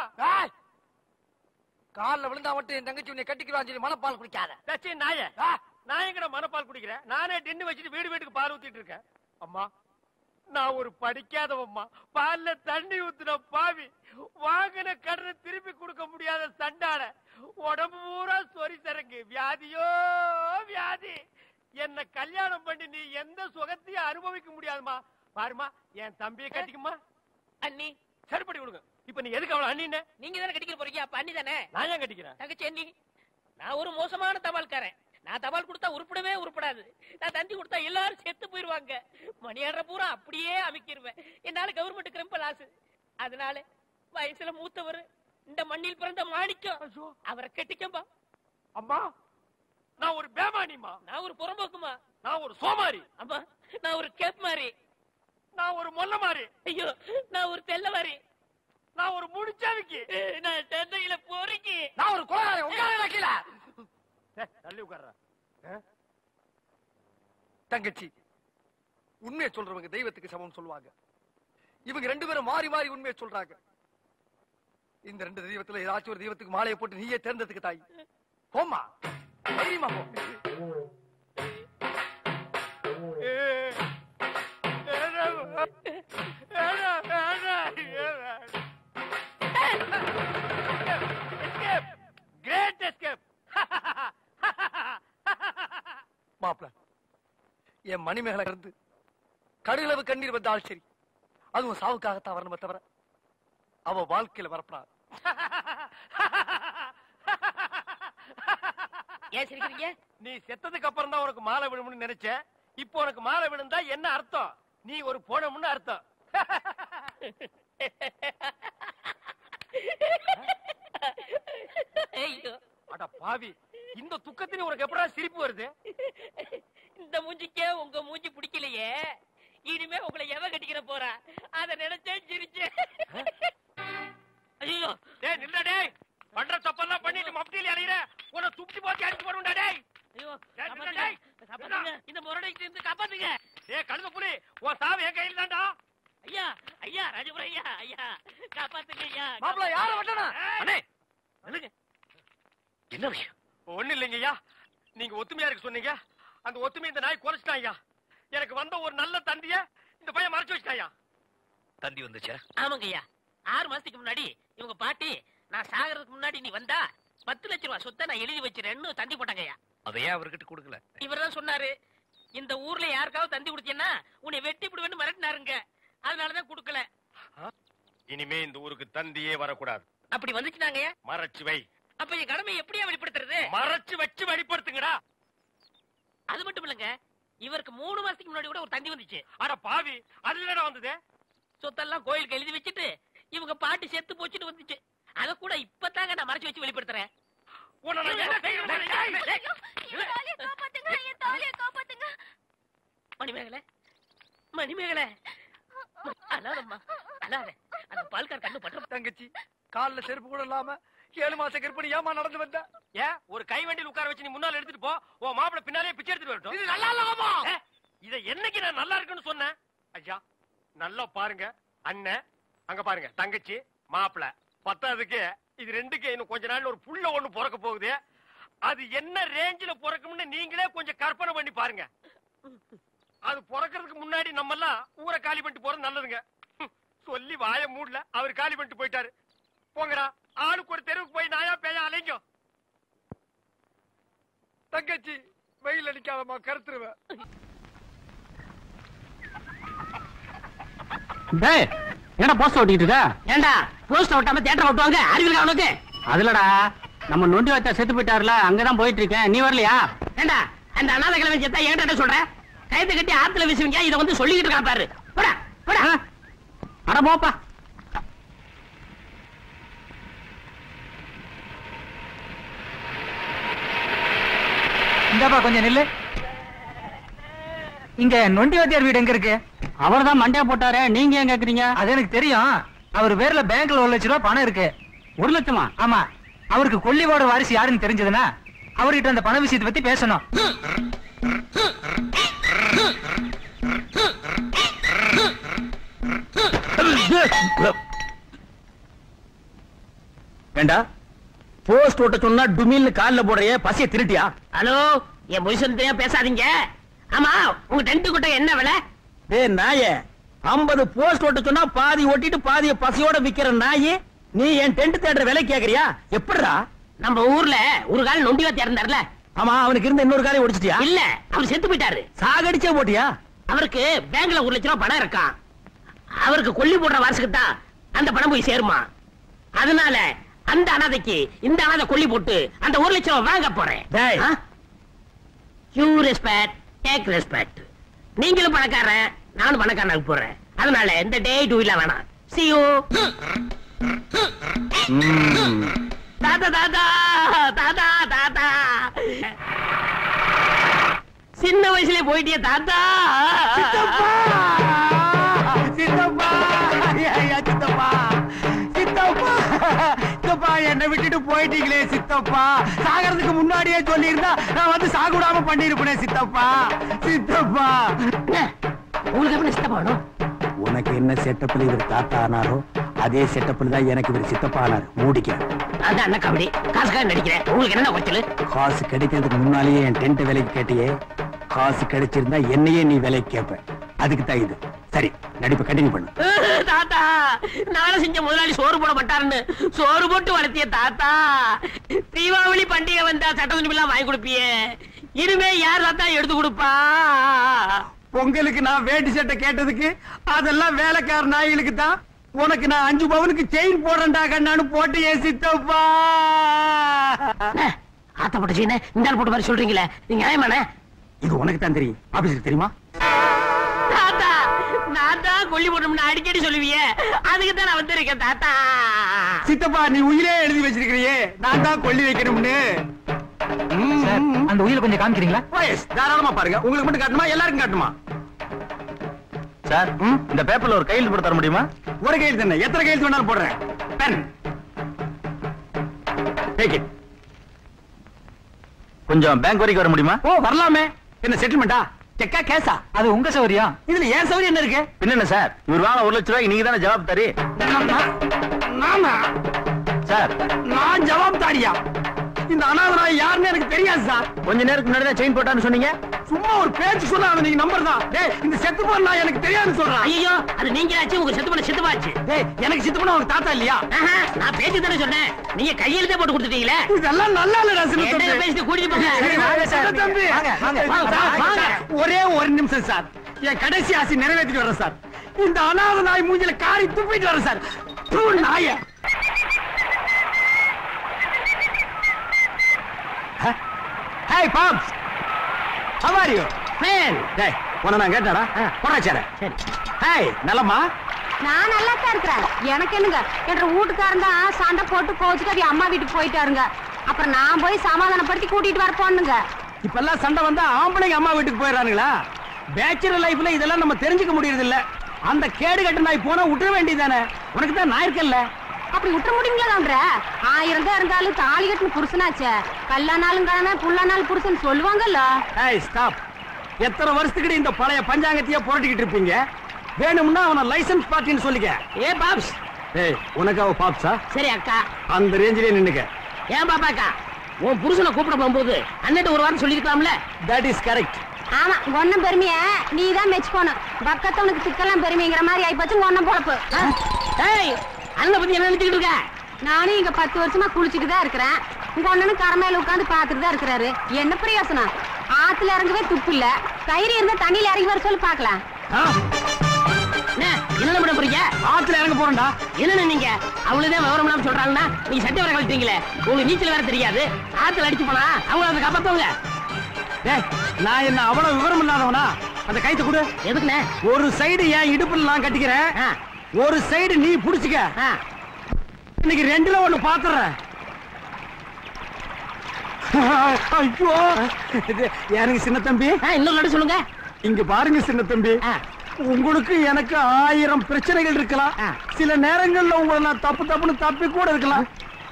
காலில் விழுந்தா மட்டும் என் தங்கச்சி உன்னை கட்டிக்கிறான்னு சொல்லி மனப்பால் குடிக்காத. நாய, நான் எங்கட மனப்பால் குடிக்கிறேன்? நானே டின்னு வச்சுட்டு வீட்டுக்கு பால் ஊத்திட்டு இருக்கேன். அம்மா, நான் ஒரு படிக்காதவம்மா. பால்ல தண்ணி ஊத்துன பாவி, வாங்கின கடனை திருப்பி கொடுக்க முடியாத சண்டான, உடம்பு பூரா சொறி சரங்கு, வியாதியோ வியாதி. என்ன கல்யாணம் பண்ணி நீ எந்த சுகத்தையும் அனுபவிக்க முடியாதுமா. பாருமா, என் தம்பியை கட்டிக்குமா. அண்ணி சரிப்படி விடுங்க. இப்ப நீ எதுக்கு அவளை அண்ணி? நீங்க தானே கட்டிக்க போறீங்க, அப்ப அண்ணி தானே. நான் ஏன் கட்டிக்கிறேன்? தங்கச்சி அண்ணி, நான் ஒரு மோசமான தபால்காரன். நான் தபால் கொடுத்தா உருப்படவே உருப்படாது. நான் தந்தி கொடுத்தா எல்லாரும் செத்து போயிருவாங்க. மணியாடுற பூரா அப்படியே அமைக்கிருவேன். என்னால கவர்மெண்ட்டுக்கு ரொம்ப லாஸ். அதனால வயசுல மூத்தவர், இந்த மண்ணில் பிறந்த மாணிக்கம், அவரை கட்டிக்கம்பா. அம்மா, நான் ஒரு பேமானிமா. நான் ஒரு புறம்போக்குமா. நான் ஒரு சோமாரி. அம்மா, நான் ஒரு கேப் மாறி. நான் ஒரு மொல்ல மாறி. ஐயோ, நான் ஒரு தெல்ல மாறி. நான் ஒரு முடிச்சாவிக்கு. நான் தென்னையில போறீங்க. நான் ஒரு குலகாரி. உட்கார கீழ தள்ளி உட்கார்றா. தங்கச்சி, உண்மையை சொல்றவங்க தெய்வத்துக்கு சமம் சொல்லுவாங்க. இவங்க ரெண்டு பேரும் மாறி மாறி உண்மையை சொல்றாங்க. இந்த ரெண்டு தெய்வத்துல ஏதாச்சும் ஒரு தெய்வத்துக்கு மாலையை போட்டு நீயே தேர்ந்ததுக்கு தாய். போமா, தைரியமா போ. Great escape. மாப்பிள, என் மணிமேகலை இருந்து கடுகளவு கண்ணீர் வந்தால் சரி, அதுவும் சாவுக்காகத்தான் வரணுமே தவிர அவ வாழ்க்கையில வரப்படாது. ஏன் சிரிக்கிறீங்க? நீ செத்ததுக்கு அப்புறம் தான் உனக்கு மாலை விழும்னு நினைச்ச. இப்போ உனக்கு மாலை விழுந்தா என்ன அர்த்தம்? நீ ஒரு போனமுன்னு அர்த்தம். அட பாவி, இந்த துக்கத்திலே உனக்கு எப்படா சிரிப்பு வருது? இந்த மூஞ்சிக்கே உங்க மூஞ்சி பிடிக்கலையே, இனிமே உங்களை எவ கட்டிக்கிற போறா? அத நினைச்சே சிரிச்சேன். ஐயோ, டேய் நில்ல டேய். பண்ற தப்பெல்லாம் பண்ணிட்டு மப்டியில அலையற. உன்னை துப்பி போட்டு அடிச்சு போடுடா டேய். ஐயோ, டேய், காப்பாத்துங்க. இந்த முரடைக்கு இருந்து காப்பாத்துங்க. டேய் கழுத புலி, உன் சாவு என் கையில தான்டா. ஐயா, ஐயா, ராஜபுரம் ஐயா, ஐயா, காப்பாத்துங்க ஐயா. மாப்பிள, யார வெட்டனா? அண்ணே, நில்லுங்க. என்ன விஷயம்? ஒண்ணு இல்லைங்க ஐயா. நீங்க ஒத்துமையா இருக்க சொன்னீங்க. அந்த ஒத்துமை இந்த நாய் குறைச்சிட்டான் ஐயா. எனக்கு வந்த ஒரு நல்ல தந்திய இந்த பையன் மறைச்சு வச்சிட்டாயா. தந்தி வந்துச்சா? ஆமாங்க ஐயா. 6 மாசத்துக்கு முன்னாடி இவங்க பாட்டி, நான் சாகிறதுக்கு முன்னாடி நீ வந்தா 10 லட்சம் ரூபாய் சொத்தை நான் எழுதி வச்சிருன்னு தந்தி போட்டாங்க ஐயா. அதையே அவர்கிட்ட கொடுக்கல. இவர் தான் சொன்னாரு, இந்த ஊர்ல யாருக்காவது தந்தி கொடுத்தீங்கன்னா உன்னை வெட்டி விடுவேன்னு மிரட்டினாருங்க. அதனாலதான் கொடுக்கல. இனிமே இந்த ஊருக்கு தந்தியே வரக்கூடாது. அப்படி வந்துச்சுனாங்க மறைச்சு வை. அப்ப என் கடமை எப்படியா வெளிப்படுத்துறது? மறைச்சு வச்சு வெளிப்படுத்துங்கடா. அது மட்டும் இல்லங்க, இவருக்கு 3 மாசத்துக்கு முன்னாடி கூட ஒரு தந்தி வந்துச்சு. அட பாவி, அது என்னடா வந்தது? சொத்தெல்லாம் கோயிலுக்கு எழுதி வச்சுட்டு இவங்க பாட்டி செத்து போச்சுட்டு வந்துச்சு. அத கூட இப்பதாங்க நான் மறைச்சு வச்சு வெளிப்படுத்துறேன். மணிமேகலை, மணிமேகலை, அழாதம்மா, அழாத. அந்த பால்கார் கண்ணு பற்ற. தங்கச்சி, கால்ல செருப்பு கூட இல்லாம 7 மாச கர்ப்பிணி ஏமா நடந்து வந்த? ஏன் ஒரு கை வண்டியில் உட்கார வச்சு நீ முன்னால எடுத்துட்டு போ. உன் மாப்பிளை பின்னாலே பிச்சை எடுத்துட்டு வரட்டும். இது நல்லா இல்லமா? இத என்னைக்கு நான் நல்லா இருக்குன்னு சொன்னேன்? ஐயா நல்லா பாருங்க. அண்ணன் அங்க பாருங்க, தங்கச்சி மாப்பிளை. பத்தாவதுக்கு இது ரெண்டுக்கு இன்னும் கொஞ்ச நாள்ல ஒரு புள்ள ஒண்ணு பிறக்க போகுது. அது என்ன ரேஞ்சில பிறக்கும்னு நீங்களே கொஞ்சம் கற்பனை பண்ணி பாருங்க. அது பிறக்கிறதுக்கு முன்னாடி நம்ம எல்லாம் ஊரை காலி பண்ணிட்டு போறது நல்லதுங்க. சொல்லி வாய மூடல, அவர் காலி பண்ணிட்டு போயிட்டாரு. போங்கடா, ஆளுக்கு ஒரு தெருவுக்கு போய் நாயா பேயா அலைங்க. தங்கச்சி, வெயில் அடிக்காதமா, கருத்துருவேன். என்ன போஸ்ட் ஓட்டிட்டு இருக்க? ஏண்டா போஸ்ட் ஓட்டாம தியேட்டர் ஓட்டுவாங்க? அறிவியல் அவனுக்கு அதுலடா. நம்ம நொண்டி வச்சா செத்து போயிட்டாருல, அங்கதான் போயிட்டு இருக்கேன். நீ வரலையா? ஏண்டா அந்த அநாத கிழமை செத்தா என்கிட்ட சொல்ற? கைத்து கட்டி ஆத்துல வீசுவீங்க, இதை வந்து சொல்லிக்கிட்டு இருக்கான் பாரு. போடா போடா. அட போப்பா. இந்தாப்பா கொஞ்சம் நில்லு. இங்க நொண்டி வாத்தியார் வீடு எங்க இருக்கு? அவர் தான் மண்டையா போட்டாரு, நீங்க ஏன் கேக்குறீங்க? அது எனக்கு தெரியும். அவர் பேர்ல பேங்க்ல 1 லட்சம் ரூபாய் பணம் இருக்கு. 1 லட்சமா? ஆமா. அவருக்கு கொல்லிவோட வாரிசு யாருன்னு தெரிஞ்சதுன்னா அவர்கிட்ட அந்த பண விஷயத்தை பத்தி பேசணும். ஏண்டா போஸ்ட் ஓட்ட சொன்னா டுமில்னு கால்ல போடுறிய, பசிய திருட்டியா? ஹலோ, என் பொசிஷன் தெரியா பேசாதீங்க. ஆமா, உங்க டென்ட் குட்டை என்ன விலை? டேய் நாயே, 50 போஸ்ட் ஓட்ட சொன்னா பாதி ஓட்டிட்டு பாதிய பசியோட விக்கிற நாயே, நீ என் டென்ட் தேடுற விலை கேக்குறியா? எப்படிடா? நம்ம ஊர்ல ஒரு கால் நொண்டி வாத்தியார் இருந்தார்ல, ஆமா, அவனுக்கு இருந்த இன்னொரு காலையை ஒடிச்சிட்டியா? இல்ல, அவர் செத்து போயிட்டாரு. சாகடிச்சே போட்டியா? அவருக்கு பேங்க்ல 1 லட்சம் ரூபாய் பணம் இருக்கான். அவருக்கு கொல்லி போடுற வாரசுக்கு தான் அந்த பணம் போய் சேருமா. அதனால அந்த அனாதைக்கு இந்த அனாதை கொல்லி போட்டு அந்த 1 லட்சம் ரூபாய் வாங்க போறேன். You respect, take respect. நீங்களும் பணக்காரன், நானும் பணக்காரன் போறேன். அதனால இந்த டே டூ இல்ல வேணாம். See you. தாத்தா தாத்தா தாத்தா தாத்தா, சின்ன வயசுல போயிட்டிய தாத்தா. சித்தப்பா சித்தப்பா சித்தப்பா சித்தப்பா சித்தப்பா, என்னை விட்டுட்டு போயிட்டீங்களே சித்தப்பா. சாகிறதுக்கு முன்னாடியே சொல்லியிருந்தா நான் வந்து சாகுடாம பண்ணிருப்பேன் சித்தப்பா. சித்தப்பா, உங்களுக்கு எப்படி சித்தப்பா வேணும்? உனக்கு என்ன செட்டப்ல இவர் தாத்தா ஆனாரோ அதே செட்டப்ல தான் எனக்கு இவர் சித்தப்பா ஆனார். மூடிக்க. அதான் அண்ணா கபடி காசுக்காக நடிக்கிறேன். உங்களுக்கு என்ன குறைச்சல்? காசு கிடைக்கிறதுக்கு முன்னாலேயே என் டென்ட் விலைக்கு கேட்டியே. காசு கிடைச்சிருந்தா என்னையே நீ விலைக்கு கேட்ப. அதுக்கு தான் இது. சரி, நடிப்பை கண்டினியூ பண்ணு. தாத்தா, நானும் செஞ்ச முதலாளி சோறு போட மாட்டாருன்னு சோறு போட்டு வளர்த்திய தாத்தா. தீபாவளி பண்டிகை வந்தா சட்டத்துணிலாம் வாங்கி கொடுப்பியே. இனிமே யார் தாத்தா எடுத்து கொடுப்பா? பொங்கலுக்கு நான் வேட்டி சட்டை கேட்டதுக்கு அதெல்லாம் வேலைக்கார நாய்களுக்கு தான். உனக்கு நான் 5 பவுனுக்கு செயின் போடுறேன்டா கண்ணான்னு போட்டு ஏன் சித்தப்பா. ஆத்த போட்ட செயின இந்த போட்ட மாதிரி சொல்றீங்களே, நீங்க நியாயமான? இது உனக்கு தான் தெரியும், ஆபீஸுக்கு தெரியுமா? தாத்தா, நான் தான் கொல்லி போட்டோம்னு அடிக்கடி சொல்லுவியே, அதுக்கு தான் நான் வந்திருக்கேன் தாத்தா. சித்தப்பா, நீ உயிரே எழுதி வச்சிருக்கிறியே நான் தான் கொல்லி வைக்கணும்னு. அந்த உயிரை கொஞ்சம் காமிக்கிறீங்களா? தாராளமா பாருங்க. உங்களுக்கு மட்டும் காட்டுமா, எல்லாருக்கும் காட்டுமா? சார், இந்த பேப்பர்ல ஒரு கையெழுத்து போட்டு தர முடியுமா? ஒரு கையெழுத்து என்ன, எத்தனை கையெழுத்து வேணாலும் போடுறேன். Pen, take it. கொஞ்சம் பேங்க் வரைக்கும் வர முடியுமா? ஓ, வரலாமே. என்ன செட்டில்மெண்டா, செக்கா கேஸா? அது உங்க சௌரியம். இதுல ஏன் சௌரியம் என்ன இருக்கு? என்ன சார், இவர் வாங்க 1 லட்சம் ரூபாய்க்கு நீங்க தானே ஜவாப் தாரி. நானா சார்? நான் ஜவாப் தாரியா? இந்த அனாதை யாருன்னு எனக்கு தெரியாது சார். கொஞ்ச நேரத்துக்கு முன்னாடி தான் செயின் போட்டான்னு சொன்னீங்க. சும்மா ஒரு பேச்சு சொன்னா நீங்க நம்பர் தான். டேய், இந்த செத்து போனா எனக்கு தெரியாதுன்னு சொல்றேன். ஐயோ, அது நீங்க ஆச்சு, உங்க செத்து போன சித்தப்பாச்சு. டேய், எனக்கு சித்து போனா உங்க தாத்தா இல்லையா? நான் பேச்சு தானே சொன்னேன், நீங்க கையெழுத்தே போட்டு கொடுத்துட்டீங்களே. இதெல்லாம் நல்லா இல்லடா சின்ன என்ன தம்பி. பேசிட்டு கூட்டிட்டு போங்க. சின்ன தம்பி, வாங்க. ஒரே ஒரு நிமிஷம் சார். என் கடைசி ஆசை நிறைவேற்றிட்டு வரேன் சார். இந்த அனாதை நாய் மூஞ்சில காரி துப்பிட்டு வரேன் சார். நாய Hey Pops, how are you? Man. டேய், உன்னை நான் கேட்டாடா? போறாச்சாரே. சரி. Hey, நலமா? நான் நல்லா தான் இருக்கிறேன். எனக்கு என்னங்க, என்ற வீட்டுக்காரன் தான் சண்டை போட்டு கோச்சுட்டு அது அம்மா வீட்டுக்கு போயிட்டாருங்க. அப்புறம் நான் போய் சமாதானப்படுத்தி கூட்டிட்டு வர போனுங்க. இப்பெல்லாம் சண்டை வந்தா ஆம்பளைங்க அம்மா வீட்டுக்கு போயிடறானுங்களா? பேச்சுலர் லைஃப்ல இதெல்லாம் நம்ம தெரிஞ்சுக்க முடியறது இல்ல. அந்த கேடு கட்ட நாய் போனா விட்டுற வேண்டியதானே? உனக்கு தான் நான் இருக்கல்ல. அப்படி விட்டுற முடியுங்களா? 1000 தான் இருந்தாலும் தாலி கட்டின புருஷனாச்சே. கல்லானாலும் கிழமை புல்லானாலும் புருஷன் சொல்லுவாங்கல்ல. Hey, stop. எத்தனை வருஷத்துக்கு இந்த பழைய பஞ்சாங்கத்தையே புரட்டிக்கிட்டு இருப்பீங்க? வேணும்னா அவனை லைசன்ஸ் பார்ட்டின்னு சொல்லிக்க. ஏ பாப்ஸ். ஏய், உனக்கு அவ பாப்ஸா? சரி அக்கா, அந்த ரேஞ்சிலே நின்னுக்க. ஏன் பாப்பாக்கா, உன் புருஷனை கூப்பிட போகும்போது அண்ணன் ஒரு வாரம் சொல்லிருக்கலாம்ல? That is correct. ஆமா, ஒன்னும் பெருமைய நீ தான் மெச்சுக்கணும். பக்கத்தவனுக்கு திக்கலாம் பெருமைங்கிற மாதிரி ஆயிப்போச்சு ஒன்னும் பொழப்பு. ஏய், அண்ணனை பத்தி என்ன நினைச்சுக்கிட்டு இருக்க? நானும் இங்க 10 வருஷமா குளிச்சுட்டு தான் இருக்கிறேன். உங்க அண்ணனும் கரமையில உட்காந்து பாத்துட்டு தான் இருக்கிறாரு. என்ன பிரயோசனம்? ஆத்துல இறங்கவே துப்பு இல்ல. கயிறு இருந்தா தண்ணியில இறங்கி வர சொல்லி பாக்கலாம். என்ன பண்ண போறீங்க? ஆத்துல இறங்க போறேன்டா. என்ன நீங்க அவ்வளவுதான் விவரம் இல்லாம சொல்றாங்கன்னா நீங்க சட்டை வர கழிட்டீங்களே. உங்களுக்கு நீச்சல் வேற தெரியாது. ஆத்துல அடிச்சு போனா அவங்க அதை காப்பாத்துவாங்க. டேய், நான் என்ன அவ்வளவு விவரம் இல்லாதவனா? அந்த கைத்தை கொடு. எதுக்குண்ணே? ஒரு சைடு என் இடுப்புல நான் கட்டிக்கிறேன், ஒரு சைடு நீ புடிச்சுக்க. இன்னைக்கு 2ல 1 பாத்துறேன். ஐயோ, எனக்கு சின்ன தம்பி இன்னொரு நடு சொல்லுங்க. இங்க பாருங்க சின்ன தம்பி, உங்களுக்கு எனக்கு 1000 பிரச்சனைகள் இருக்கலாம். சில நேரங்கள்ல உங்களை நான் தப்புன்னு தப்பி கூட இருக்கலாம்.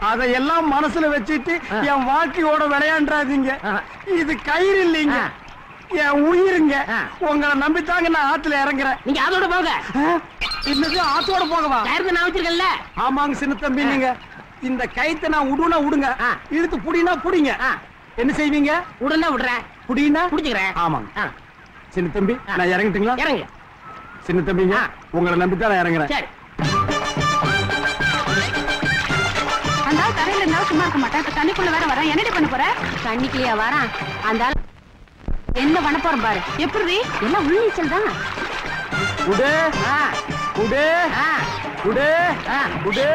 அதையெல்லாம் மனசுல வச்சுட்டு என் வாழ்க்கையோட விளையாண்டாதீங்க. இது கயிறு இல்லைங்க, என் உயிருங்க. உங்களை நம்பித்தாங்க நான் ஆத்துல இறங்குறேன். நீங்க அதோட போங்க. இன்னது ஆத்தோட போகவா? கயிறு நான் வச்சிருக்கேன்ல. ஆமாங்க சின்ன தம்பி, நீங்க இந்த கயித்தை நான் உடுனா உடுங்க, இழுத்து புடினா புடிங்க. என்ன செய்வீங்க? உடனே விடுறேன். புடினா புடிச்சுக்கிறேன். ஆமாங்க சின்ன தம்பி, நான் இறங்கிட்டுங்களா? இறங்க சின்ன தம்பிங்க, உங்களை நம்பித்தான் நான் இறங்குறேன். சரி. அந்த கரையில இருந்தா சும்மா இருக்க மாட்டேன். இப்ப தண்ணிக்குள்ள வேற வரேன். என்னடி பண்ண போற? தண்ணிக்குள்ளயா வரான் அந்த ஆள் என்ன பண்ண போறோம் பாரு. எப்படி எல்லாம் உள்ளீச்சல் தான். குடு குடு குடு குடு.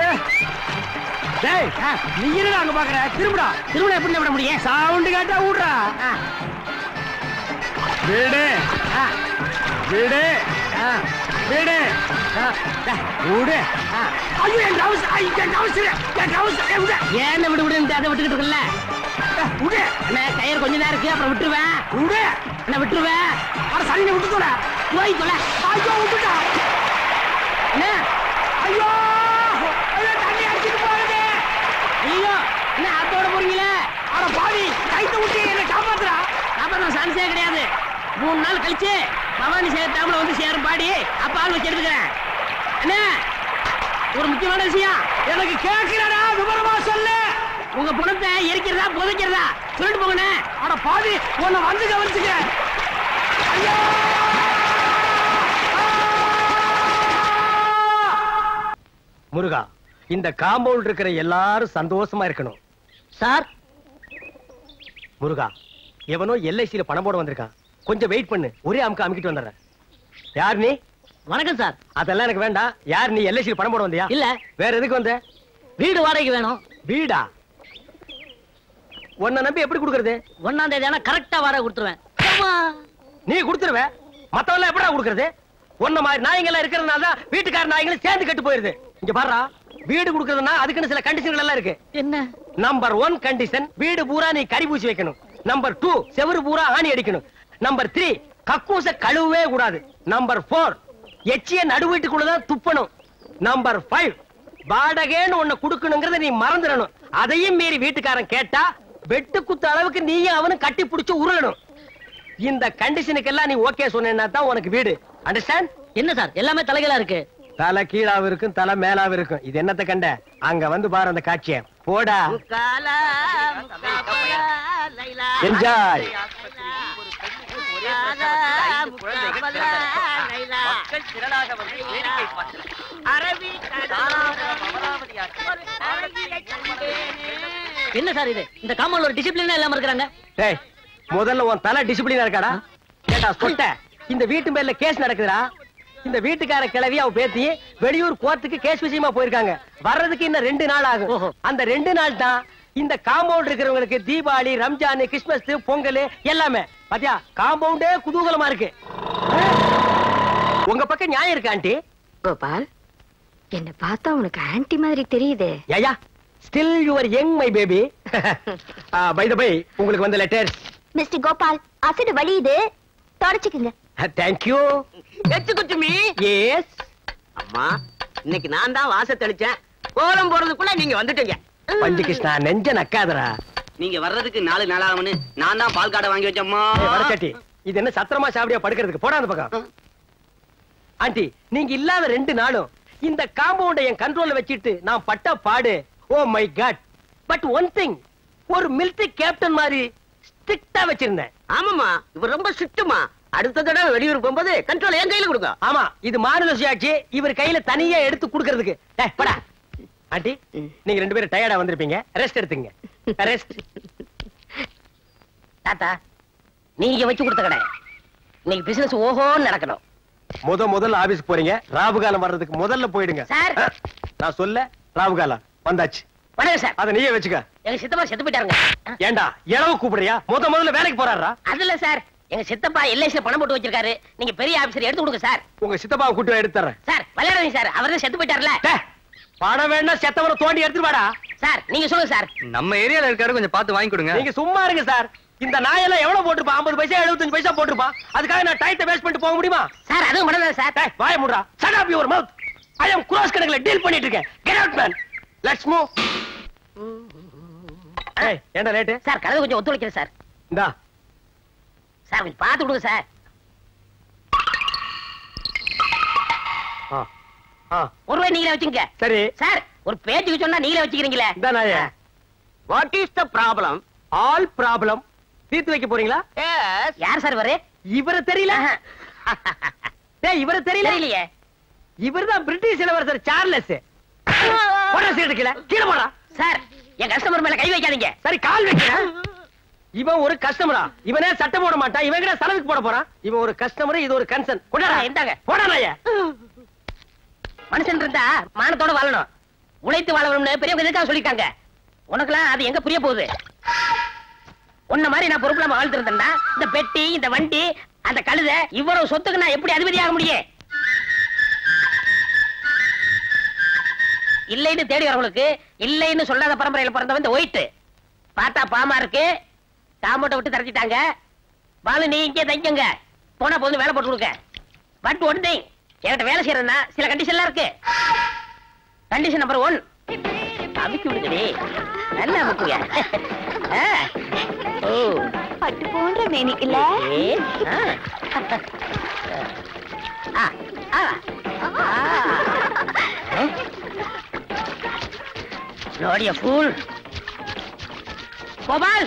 டேய் நீ என்ன அங்க பாக்குற? திரும்புடா. திருவிழா எப்படி விட முடியும்? சவுண்ட் கேட்டா ஊடுறா. வீடு வீடு வீடு ஊடு. ஐயோ என் டவுஸ் என் டவுஸ் என் டவுஸ் ஏன் விடு விடுன்னு அதை விட்டுக்கிட்டு இருக்கல. விடு. அண்ணா கயிறு கொஞ்ச நேரம் இருக்கு, அப்புறம் விட்டுருவேன். விடு. என்ன விட்டுருவேன்? அட சரி விட்டு தொலை. போய் தொலை. ஐயோ விட்டுட்டா. என்ன? ஐயோ ஐயோ தண்ணி அடிச்சிட்டு போகுது. ஐயோ என்ன ஆத்தோட போறீங்களே? அட பாவி கைத்த விட்டு என்ன காப்பாத்துறா. காப்பாற்ற சான்ஸே கிடையாது. 3 நாள் கழிச்சு பவானி சேகர் டாம்ல வந்து சேரும் பாடி அப்ப ஆள் வச்சு எடுத்துக்கிறேன். என்ன ஒரு முக்கியமான விஷயம் எனக்கு கேட்கிறடா, விவரமா சொல்லு. உங்க பணத்தை எரிக்கிறதா புதைக்கிறதா சொல்லிட்டு போங்கண்ணே. அட பாவி உன்னை வந்து கவனிச்சுக்க. ஐயோ முருகா, இந்த காம்பவுண்ட் இருக்கிற எல்லாரும் சந்தோஷமா இருக்கணும். சார் முருகா, எவனோ எல்ஐசியில பணம் போட வந்திருக்கான். கொஞ்சம் வெயிட் பண்ணு, ஒரே அமுக்கு அமுக்கிட்டு வந்துடுறேன். யார் நீ? வணக்கம் சார். அதெல்லாம் எனக்கு வேண்டாம். யார் நீ? எல்ஐசியில பணம் போட வந்தியா? இல்ல. வேற எதுக்கு வந்த? வீடு வாடகைக்கு வேணும். வீடா? உன்னை நம்பி எப்படி கொடுக்கறது? 1ஆம் தேதி ஆனா கரெக்டா வாடகை கொடுத்துருவேன். நீ கொடுத்துருவ, மத்தவெல்லாம் எப்படா கொடுக்கறது? உன்ன மாதிரி நாய்கள் இருக்கிறதுனால தான் வீட்டுக்கார நாய்களும் சேர்ந்து கெட்டு போயிருது. இங்க பாருடா, வீடு கொடுக்கறதுனா அதுக்குன்னு சில கண்டிஷன்கள் எல்லாம் இருக்கு. என்ன? நம்பர் 1 கண்டிஷன், வீடு பூரா நீ கறி பூசி வைக்கணும். நம்பர் 2 செவுரு பூரா ஆணி அடிக்கணும். நம்பர் 3 கக்கூச கழுவவே கூடாது. நம்பர் 4 எச்சிய நடு வீட்டுக்குள்ளதான் துப்பணும். நம்பர் 5 வாடகைன்னு ஒண்ணு கொடுக்கணுங்கிறத நீ மறந்துடணும். அதையும் மீறி வீட்டுக்காரன் கேட்டா வெட்டு குத்த அளவுக்கு நீயும் அவனும் கட்டி பிடிச்சு உருளணும். இந்த கண்டிஷனுக்கு எல்லாம் நீ ஓகே சொன்னா தான் உனக்கு வீடு. அண்டர்ஸ்டாண்ட்? என்ன சார் எல்லாமே தலைகளா இருக்கு? தலை கீழாவும் இருக்கும், தலை மேலாவும் இருக்கும். இது என்னத்தை கண்ட? அங்க வந்து பாரு அந்த காட்சிய. போடா. என்ஜாய். என்ன சார் இது? இந்த காம்பவுண்ட்ல ஒரு டிசிப்ளின் இல்லாம இருக்காங்க. டேய், முதல்ல உன் தலை டிசிப்ளினா இருக்காடா? கேட்டா சொட்ட. இந்த வீட்டு மேல கேஸ் நடக்குதுடா. இந்த வீட்டுக்கார கிளவி அவ பேத்தி வெளியூர் கோர்ட்டுக்கு கேஸ் விஷயமா போயிருக்காங்க. வர்றதுக்கு இன்னும் 2 நாள் ஆகும். அந்த 2 நாள் தான் இந்த காம்பவுண்ட் இருக்கிறவங்களுக்கு தீபாவளி, ரம்ஜான், கிறிஸ்துமஸ், பொங்கல் எல்லாமே. பாத்தியா, காம்பவுண்டே குதூகலமா இருக்கு. உங்க பக்கம் நியாயம் இருக்கு ஆண்டி. கோபால், என்ன பார்த்தா உனக்கு ஆன்ட்டி மாதிரி தெரியுதே. Yeah still you are young my baby. Bye the bye, உங்களுக்கு வந்த லெட்டர். மிஸ்டர் கோபால், அசிட் வலியுது, தொடச்சுக்குங்க. Thank you. எச்சுக்குச்சுமி. எஸ் அம்மா, இன்னைக்கு நான் தான் வாச தெளிச்சேன். கோலம் போறதுக்குள்ள நீங்க வந்துட்டீங்க. பஞ்சு கிருஷ்ணா, நெஞ்ச நக்காதரா. நீங்க வர்றதுக்கு 4 நாளாகும்னு நான் தான் பால் காடை வாங்கி வச்சேம்மா. வடச்சட்டி, இது என்ன சத்திரமா சாவடியா படுக்கிறதுக்கு? போடா அந்த பக்கம். ஆண்டி, நீங்க இல்லாத 2 நாளும் இந்த காம்பவுண்ட என் கண்ட்ரோல்ல வச்சிட்டு நான் பட்ட பாடு. Oh my god. But one thing, ஒரு மிலிட்டரி கேப்டன் மாதிரி ஸ்ட்ரிக்ட்டா வச்சிருந்தேன். ஆமாமா, இவர் ரொம்ப ஸ்ட்ரிக்ட்டுமா. அடுத்த தடவை வெளியூர் போகும்போது கண்ட்ரோல் என் கையில கொடுங்க. ஆமா, இது மாநில சுயாட்சி. இவர் கையில தனியா எடுத்து குடுக்கிறதுக்கு. போடா. ஆண்டி, நீங்க 2 பேரும் டயர்டா வந்திருப்பீங்க, ரெஸ்ட் எடுத்துங்க. ரெஸ்ட். தாத்தா, நீங்க வச்சு கொடுத்த கடை இன்னைக்கு பிசினஸ் ஓஹோன்னு நடக்கணும். முதல்ல ஆபீஸ்க்கு போறீங்க. ராவுகாலம் வர்றதுக்கு முதல்ல போயிடுங்க. சார், நான் சொல்ல ராவுகாலம் வந்தாச்சு. வணக்கம் சார். அத நீயே வச்சுக்க. எங்க சித்தப்பா செத்து போயிட்டாருங்க. ஏண்டா இளவு கூப்பிடுறியா? முதல்ல வேலைக்கு போறாரா? அதுல சார், எங்க சித்தப்பா எல்ஐசில பணம் போட்டு வச்சிருக்காரு. நீங்க பெரிய ஆபீசர் எடுத்து கொடுங்க சார். உங்க சித்தப்பாவை கூட்டி எடுத்து தரேன். சார் விளையாடுங்க சார், அவர்தான் செத்து போயிட்டாருல. பணம் வேணா செத்தவரை தோண்டி எடுத்துட்டு வாடா. சார் நீங்க சொல்லுங்க சார். நம்ம ஏரியால இருக்காரு, கொஞ்சம் பார்த்து வாங்கி கொடுங்க. நீங்க சும்மா இருங்க சார். இந்த நாயெல்லாம் எவ்வளவு போட்டுருப்பா? 50 பைசா 75 பைசா போட்டுருப்பா. அதுக்காக நான் டைத்தை வேஸ்ட் பண்ணிட்டு போக முடியுமா? சார் அதுவும் பண்ணல சார். வாய மூடுறா. shut up your mouth. I am cross கணக்குல டீல் பண்ணிட்டு இருக்கேன். get out man. let's move. ஏய், என்ன லேட்? சார் கலவை கொஞ்சம் ஒத்துழைக்கிறேன் சார். இந்தா சார் கொஞ்சம் பார்த்து கொடுங்க சார். ₹1 நீங்களே வச்சுங்க. சரி சார், ஒரு பேச்சுக்கு சொன்னா நீங்களே வச்சுக்கிறீங்களே. இந்தா நாயே. What is the problem? All problem தீர்த்து வைக்க போறீங்களா? எஸ். யார் சார் இவரு? இவரை தெரியல? டேய், இவரை தெரியல? தெரியலையே. இவர்தான் பிரிட்டிஷ் இளவரசர் சார்லஸ். போடா சீட்டு கீழே போடா. சார் என் கஸ்டமர் மேல கை வைக்காதீங்க. சரி கால் வைக்கிறேன். இவன் ஒரு கஸ்டமரா? இவனே சட்டை போட மாட்டான், இவன் கூட சலவுக்கு போட போறான். இவன் ஒரு கஸ்டமர், இது ஒரு கன்சர்ன். கொண்டாடா, இந்தாங்க. போடாதயா. மனுஷன் இருந்தா மானத்தோட வாழணும், உழைத்து வாழணும்னு பெரியவங்க எதுக்காக சொல்லிட்டாங்க. உனக்குலாம் அது எங்க புரிய போகுது? உன்ன மாதிரி நான் பொறுப்புலாம வாழ்த்து இருந்தேன்னா இந்த பெட்டி, இந்த வண்டி, அந்த கழுதை, இவ்வளவு சொத்துக்கு நான் எப்படி அதிபதியாக முடியும்? இல்லைன்னு தேடி வரவங்களுக்கு இல்லைன்னு சொல்லாத பரம்பரையில பிறந்தவன் இந்த ஒயிட். பார்த்தா பாமா இருக்கு, காம்பவுண்ட விட்டு தரச்சிட்டாங்க. பாலு நீ இங்கே தைக்கங்க, போனா போது வேலை போட்டு கொடுக்க. பட் ஒன் திங், என்கிட்ட வேலை செய்யறதுன்னா சில கண்டிஷன்லாம் இருக்கு. கண்டிஷன் நம்பர் 1, அமுக்கி விடுங்கடி, நல்லா அமுக்குங்க. ஓ, பட்டு போன்ற மேனிக்கல நோடிய ஃபூல். கோபால்,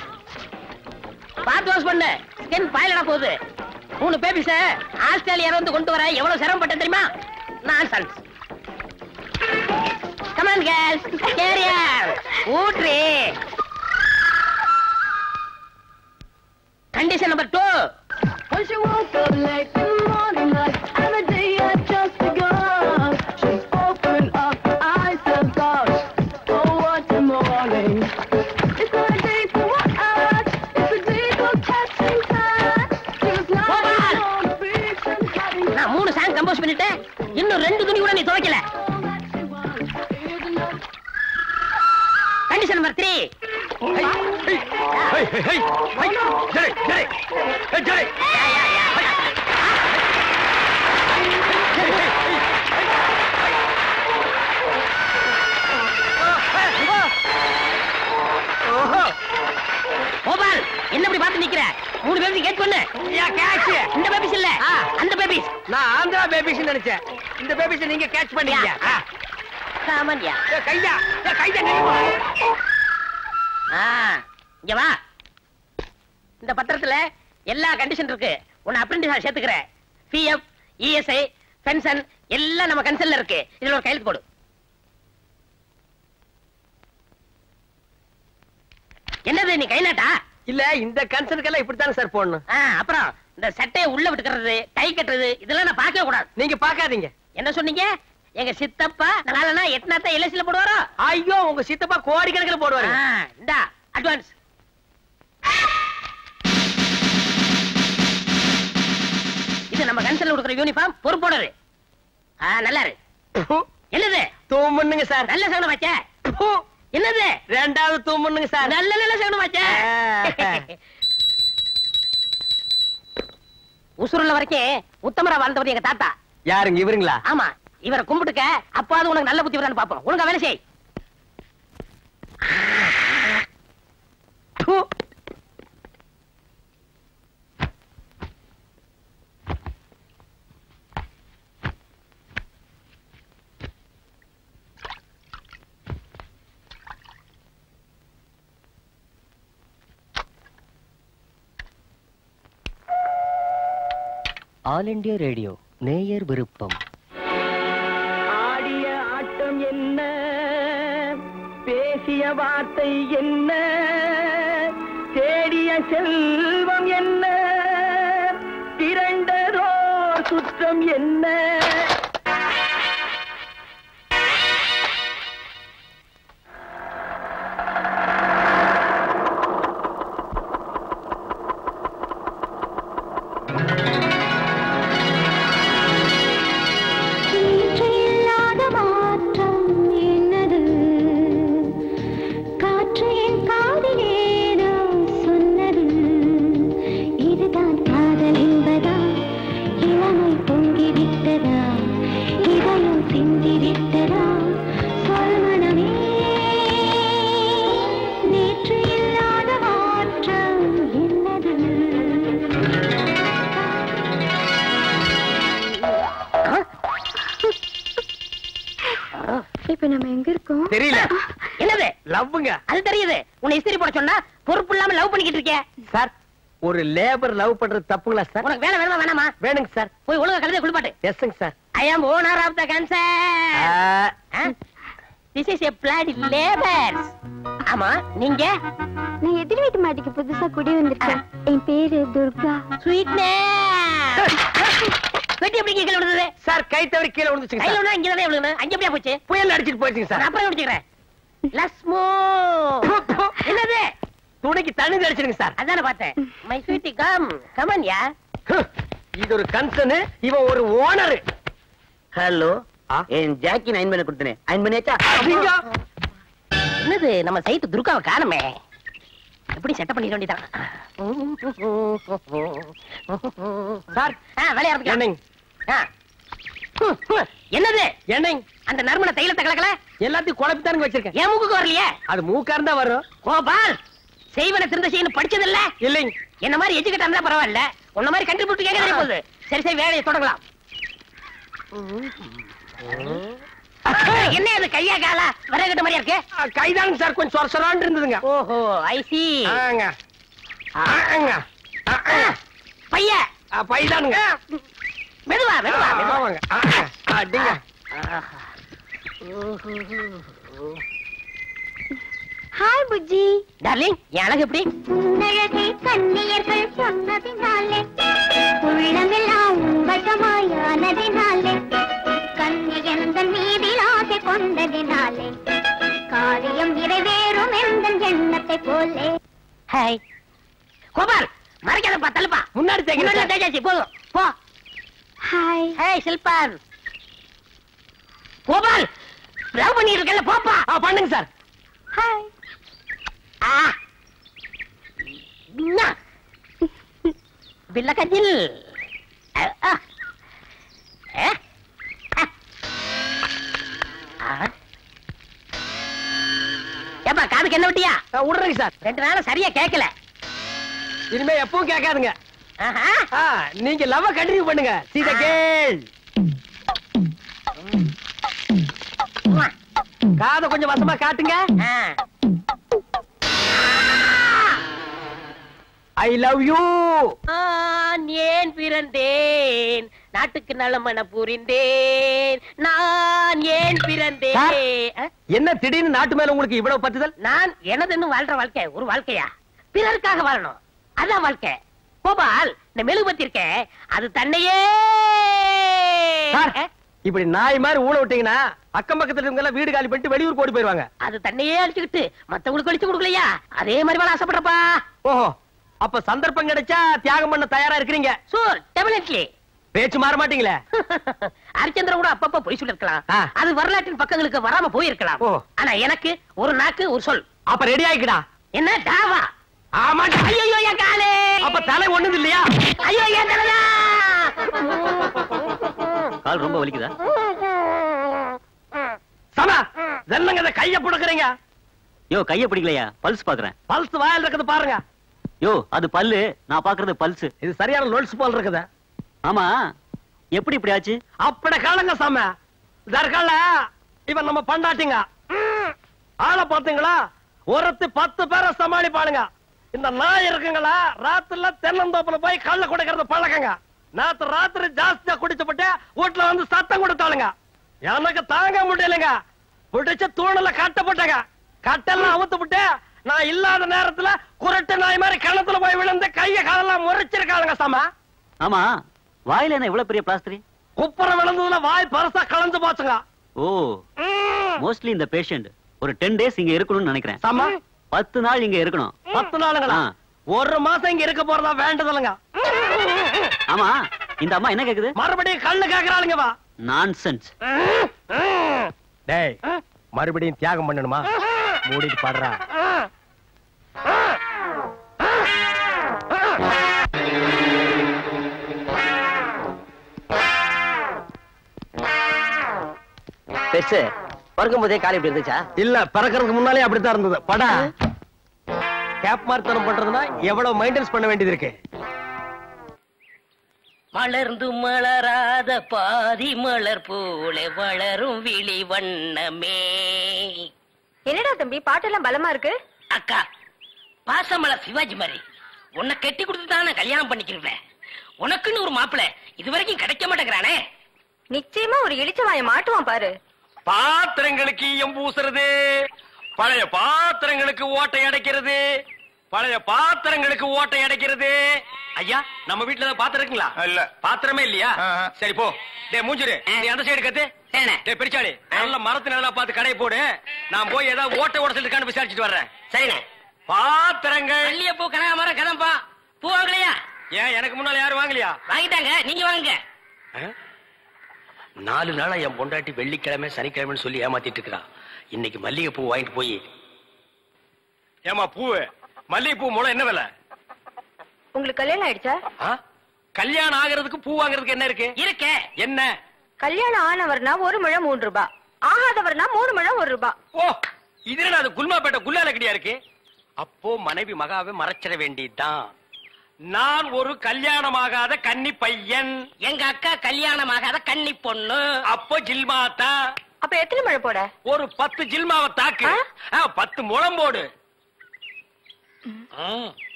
பார்த்து வாஷ் பண்ணு, ஸ்கின் பாயிலடா போகுது. 3 பேபிஸ ஆஸ்திரேலியால வந்து கொண்டு வர எவ்வளவு சிரமப்பட்ட தெரியுமா? நான்சென்ஸ். கம் ஆன் கேர்ள்ஸ், கேரியர் ஊட்ரி. Condition number 2. Once you woke up late in the morning, like every day I just begun. She's opened up her eyes and thought, oh what a morning. It's not a day for what I watch, it's a day for catching time. She was lying on the beach and having நான் 3 song compose பண்ணிட்டேன், இன்னும் 2 துணி கூட நீ துவைக்கல. Condition number 3. Gopal, என்ன இப்படி பார்த்து நிக்கிற? 3 பேபி கேட் பண்ணு. இந்த பேபிஸ் இல்ல, அந்த பேபிஸ். நான் ஆந்திரா பேபிஸ் நினைச்சேன். இந்த பேபிஸ் நீங்க கேட்ச் பண்ணீங்க. சாமான்யா கையா கையா. இங்க வா. இந்த பத்திரத்துல எல்லா கண்டிஷன் இருக்கு. உன்னை அப்ரெண்டிஸா சேர்த்துக்கிறேன். பிஎஃப், இஎஸ்ஐ, பென்ஷன் எல்லாம் நம்ம கன்சல்ல இருக்கு. இதுல ஒரு கையெழுத்து போடு. என்னது நீ கை நாட்டா? இல்ல, இந்த கன்சர்னுக்கெல்லாம் இப்படித்தானே சார் போடணும். அப்புறம் இந்த சட்டையை உள்ள விட்டுக்கிறது, கை கட்டுறது, இதெல்லாம் நான் பார்க்கவே கூடாது. நீங்க பாக்காதீங்க. என்ன சொன்னீங்க? எங்க சித்தப்பா நாளனா 8 எல்ஐசில போடுவாரோ? ஐயோ, உங்க சித்தப்பா கோடிக்கணக்கில் போடுவாரு. இந்தா அட்வான்ஸ். இது நம்ம கன்சல்ல கொடுக்குற யூனிஃபார்ம், பொறுப்போடரு. நல்லா இருக்கு. என்னது? தூமுன்னுங்க சார். நல்ல சகுனம் வச்ச. என்னது? 2வது தூமுன்னுங்க சார். நல்ல சகுனம் வச்ச. உசுருள்ள வரைக்கும் உத்தமரா வாழ்ந்தவர் எங்க தாத்தா. யாருங்க இவருங்களா? ஆமா, இவரை கும்பிட்டுக்க. அப்பாவது உனக்கு நல்ல புத்தி வருதான்னு பாப்போம். ஒழுங்கா வேலை செய். ஆல் இண்டியா ரேடியோ நேயர் விருப்பம். ஆடிய ஆட்டம் என்ன, பேசிய வார்த்தை என்ன, தேடிய செல்வம் என்ன, திரண்டதோ சுற்றம் என்ன. இப்ப நம்ம எங்க இருக்கோம்? தெரியல. என்னது? லவ்வுங்க. அது தெரியுது. உன்னை இஸ்திரி போட சொன்னா பொறுப்பு இல்லாம லவ் பண்ணிக்கிட்டு இருக்கே. சார், ஒரு லேபர் லவ் பண்றது தப்புங்களா சார்? உனக்கு வேலை வேணுமா வேணாமா? வேணுங்க சார். போய் ஒழுங்கா கழுதை குளிப்பாட்டு. எஸ்ங்க sir. I am owner of the concern. This is a flat labours. ஆமா நீங்க? நான் எதிர் வீட்டு மாட்டிக்கு புதுசா குடி வந்திருக்கேன். என் பேரு துர்கா. ஸ்வீட்னே வெட்டி எப்படி கீழே விழுந்தது? சார் கை தவறி கீழே விழுந்துச்சுங்க. கையில விழுந்தா இங்க தானே விழுந்தது. அங்க எப்படியா போச்சு? புயல் அடிச்சிட்டு போயிடுச்சுங்க சார். அப்புறம் குடிச்சுக்கிறேன். லஸ்மோ என்னது? துணைக்கு தண்ணி அடிச்சிருங்க சார். அதானே பார்த்தேன். My sweetie come on yeah. இது ஒரு கன்சர்ன், இவன் ஒரு ஓனர். ஹலோ, என் ஜாக்கி அயன் பண்ண கொடுத்தேன். அயன் பண்ணியாச்சா? என்னது நம்ம சைட்டு துர்காவை காணுமே. எப்படி செட்டப் பண்ணிக்க வேண்டியதான். சார் வேலைய ஆரம்பிக்கலாம். என்னது என்னங்க அந்த நறுமண தைலத்தை கலக்கல? எல்லாத்தையும் குழப்பித்தானுங்க வச்சிருக்கேன். ஏன் மூக்குக்கு வரலையே? அது மூக்கா இருந்தா வரும். கோபால் செய்வன திருந்த செய்யணும் படிச்சது இல்ல? இல்லைங்க. என்ன மாதிரி எஜுகேட் இருந்தா பரவாயில்ல. உன்ன மாதிரி கண்டுபிடிச்சு கேட்க தெரிய போகுது. சரி சரி வேலையை தொடங்கலாம். என்ன அது கையா காலா வரகட்ட மாதிரியா இருக்கு? கைதானுங்க சார், கொஞ்சம் சொரசொரான்னு இருந்ததுங்க. ஓஹோ ஐ சி. பைய பைதானுங்க. மெதுவா மெதுவா ஆமாங்க. அடிங்க. ஹாய் புஜ்ஜி. டார்லிங் என் அழகு எப்படி? உன்னழகை கண்ணியர்கள் சொன்னதினாலே உள்ளமெல்லாம் வசமாயானதினாலே கண்ணியந்தன் மீதில் ஆசை கொண்டதினாலே காரியம் நிறைவேறும் எந்த எண்ணத்தை போலே. ஹாய் கோபால் மறைக்காதப்பா தள்ளுப்பா. முன்னாடி தேய்ச்சாச்சு போதும் போ. ஹாய். ஹாய் சில்பான். கோபால் லவ் பண்ணிட்டு இருக்கல போப்பா. பண்ணுங்க சார். ஹாய். பில்ல கஜில். ஏப்பா காதுக்கு என்ன விட்டியா? விடுறேங்க சார். 2 நாளா சரியா கேட்கல. இனிமே எப்பவும் கேட்காதுங்க. நீங்க லவ் கண்டினியூ பண்ணுங்க. சீதா கேள். காதை கொஞ்சம் வசமா காட்டுங்க. I love you. நான் ஏன் பிறந்தேன் நாட்டுக்கு நலமன புரிந்தேன். நான் ஏன் பிறந்தேன். என்ன திடீர்னு நாட்டு மேல உங்களுக்கு இவ்வளவு பத்துதல்? நான் எனதுன்னு வாழ்ற வாழ்க்கை ஒரு வாழ்க்கையா? பிறருக்காக வாழணும், அதான் வாழ்க்கை. கோபால் இந்த மெழுகுபத்தி இருக்க அது தன்னையே. இப்படி நாய் மாதிரி ஊழ விட்டீங்கன்னா அக்கம் பக்கத்துல இருக்கவங்க எல்லாம் வீடு காலி பண்ணிட்டு வெளியூர் போட்டு போயிருவாங்க. அது தன்னையே அழிச்சுக்கிட்டு மத்தவங்களுக்கு அழிச்சு கொடுக்கலையா? அதே மாதிரி வாழ ஆசைப்படுறப்பா. ஓஹோ, அப்ப சந்தர்ப்பம் கிடைச்சா தியாகம் பண்ண தயாரா இருக்கிறீங்க? சூர் டெபினெட்லி. பேச்சு மாற மாட்டீங்களே. ஹரிச்சந்திரன் கூட அப்பப்ப பொய் சொல்லிருக்கலாம். அது வரலாற்றின் பக்கங்களுக்கு வராம போயிருக்கலாம். ஆனா எனக்கு ஒரு நாக்கு ஒரு சொல். அப்ப ரெடி ஆயிக்கடா. என்ன டாவா? ஆமா. ஐயோ என் காலே. அப்ப தலை ஒண்ணுது இல்லையா? ஐயோ என் தலையா. கால் ரொம்ப வலிக்குதா? சமா என்னங்க கைய புடுக்குறீங்க? யோ கைய பிடிக்கலையா? பல்ஸ் பாக்குறேன். பல்ஸ் வாயில இருக்குது பாருங்க. யோ அது பல்லு, நான் பாக்குறது பல்ஸ். இது சரியான லோல்ஸ் போல் இருக்குது. ஆமா எப்படி இப்படி ஆச்சு? அப்பட காலங்க சாம தர்கால இவன் நம்ம பண்டாட்டிங்க. ஆளை பாத்தீங்களா? ஒருத்து 10 பேரை சமாளிப்பாளுங்க. இந்த நாய் இருக்குங்களா ராத்திரில தென்னந்தோப்புல போய் கள்ள குடிக்கிறது பழக்கங்க. நேத்து ராத்திரி ஜாஸ்தியா குடிச்சுப்பட்டு வீட்டுல வந்து சத்தம் கொடுத்தாளுங்க. எனக்கு தாங்க முடியலைங்க. பிடிச்சு தூணல கட்டப்பட்டங்க. கட்டெல்லாம் அவுத்து விட்டு நான் இல்லாத நேரத்துல குரட்டு நாய் மாதிரி கிணத்துல போய் விழுந்து கைய காலெல்லாம் முறைச்சிருக்காளுங்க சாமா. ஆமா வாயில என்ன இவ்வளவு பெரிய பிளாஸ்டரி? குப்புற விழுந்ததுல வாய் பரசா கலந்து போச்சுங்க. ஓ மோஸ்ட்லி இந்த பேஷண்ட் ஒரு 10 டேஸ் இங்க இருக்கணும்னு நினைக்கிறேன். சாமா 10 நாள் இங்க இருக்கணும். 10 நாளுங்களா? 1 மாசம் இங்க இருக்க போறதா வேண்டதில்லைங்க. ஆமா இந்த அம்மா என்ன கேக்குது? மறுபடியும் கண்ணு கேக்குறாளுங்க. வா நான்சென்ஸ். டேய் மறுபடியும் தியாகம் பண்ணணுமா? மூடிட்டு பாடுறா. பெருசு பிறக்கும் போதே கால் இப்படி இருந்துச்சா? இல்ல பிறக்கிறதுக்கு முன்னாலே அப்படித்தான் இருந்தது. படா கேப் மார்த்தனம் பண்றதுன்னா எவ்வளவு மெயின்டெனன்ஸ் பண்ண வேண்டியது இருக்கு. மலர்ந்து மலராத பாதி மலர் போல வளரும் விழி வண்ணமே. என்னடா தம்பி பாட்டெல்லாம் பலமா இருக்கு? அக்கா பாசமலர் சிவாஜி மாதிரி உன்னை கட்டி கொடுத்துதான் நான் கல்யாணம் பண்ணிக்கிறேன். உனக்குன்னு ஒரு மாப்பிள்ள இது வரைக்கும் கிடைக்க மாட்டேங்கிறானே. நிச்சயமா ஒரு இளிச்ச வாய மாட்டுவான் பாரு. பாத்திரங்களுக்கு ஈயம் பூசுறது, பழைய பாத்திரங்களுக்கு ஓட்டை அடைக்கிறது, பழைய பாத்திரங்களுக்கு ஓட்டை அடைக்கிறது. ஐயா, நம்ம வீட்டுல ஏதாவது பாத்திரம் இருக்குங்களா? இல்ல. பாத்திரமே இல்லையா? சரி போ. டே மூஞ்சிரு, நீ அந்த சைடு கத்து. டே பெரிச்சாளி, நல்ல மரத்து நல்லா பார்த்து கடை போடு. நான் போய் ஏதாவது ஓட்டை உடசல் இருக்கான்னு விசாரிச்சுட்டு வர்றேன். சரிண்ணே. பாத்திரங்கள். மல்லிகைப்பூ, கனகாமரம், கதம்பா பூ வாங்கலையா? ஏன் எனக்கு முன்னால யாரும் வாங்கலையா? வாங்கிட்டாங்க, நீங்க வாங்குங்க. 4 நாளா என் பொண்டாட்டி வெள்ளிக்கிழமை சனிக்கிழமைன்னு சொல்லி ஏமாத்திட்டு இருக்கிறான். இன்னைக்கு மல்லிகை பூ வாங்கிட்டு போய். ஏமா பூ, மல்லிகை பூ மூலம் என்ன விலை? உங்களுக்கு கல்யாணம் ஆயிடுச்சா? கல்யாணம் ஆகிறதுக்கு பூ வாங்குறதுக்கு என்ன இருக்கு? இருக்கே. என்ன? கல்யாணம் ஆனவர்னா 1 முழம் 3 ரூபாய், ஆகாதவர்னா 3 முழம் 1 ரூபாய். ஓ, இது அது குல்மாப்பேட்டை குல்லால கடியா இருக்கு. அப்போ மனைவி மகாவை மறைச்சிட வேண்டியதுதான். நான் ஒரு கல்யாணமாகாத கன்னி பையன், எங்க அக்கா கல்யாணமாகாத கன்னி பொண்ணு. அப்போ ஜில்மாத்தா. அப்ப எத்தனை முழம் போட? ஒரு 10 ஜில்மாவை தாக்கு. 10 முழம் போடு.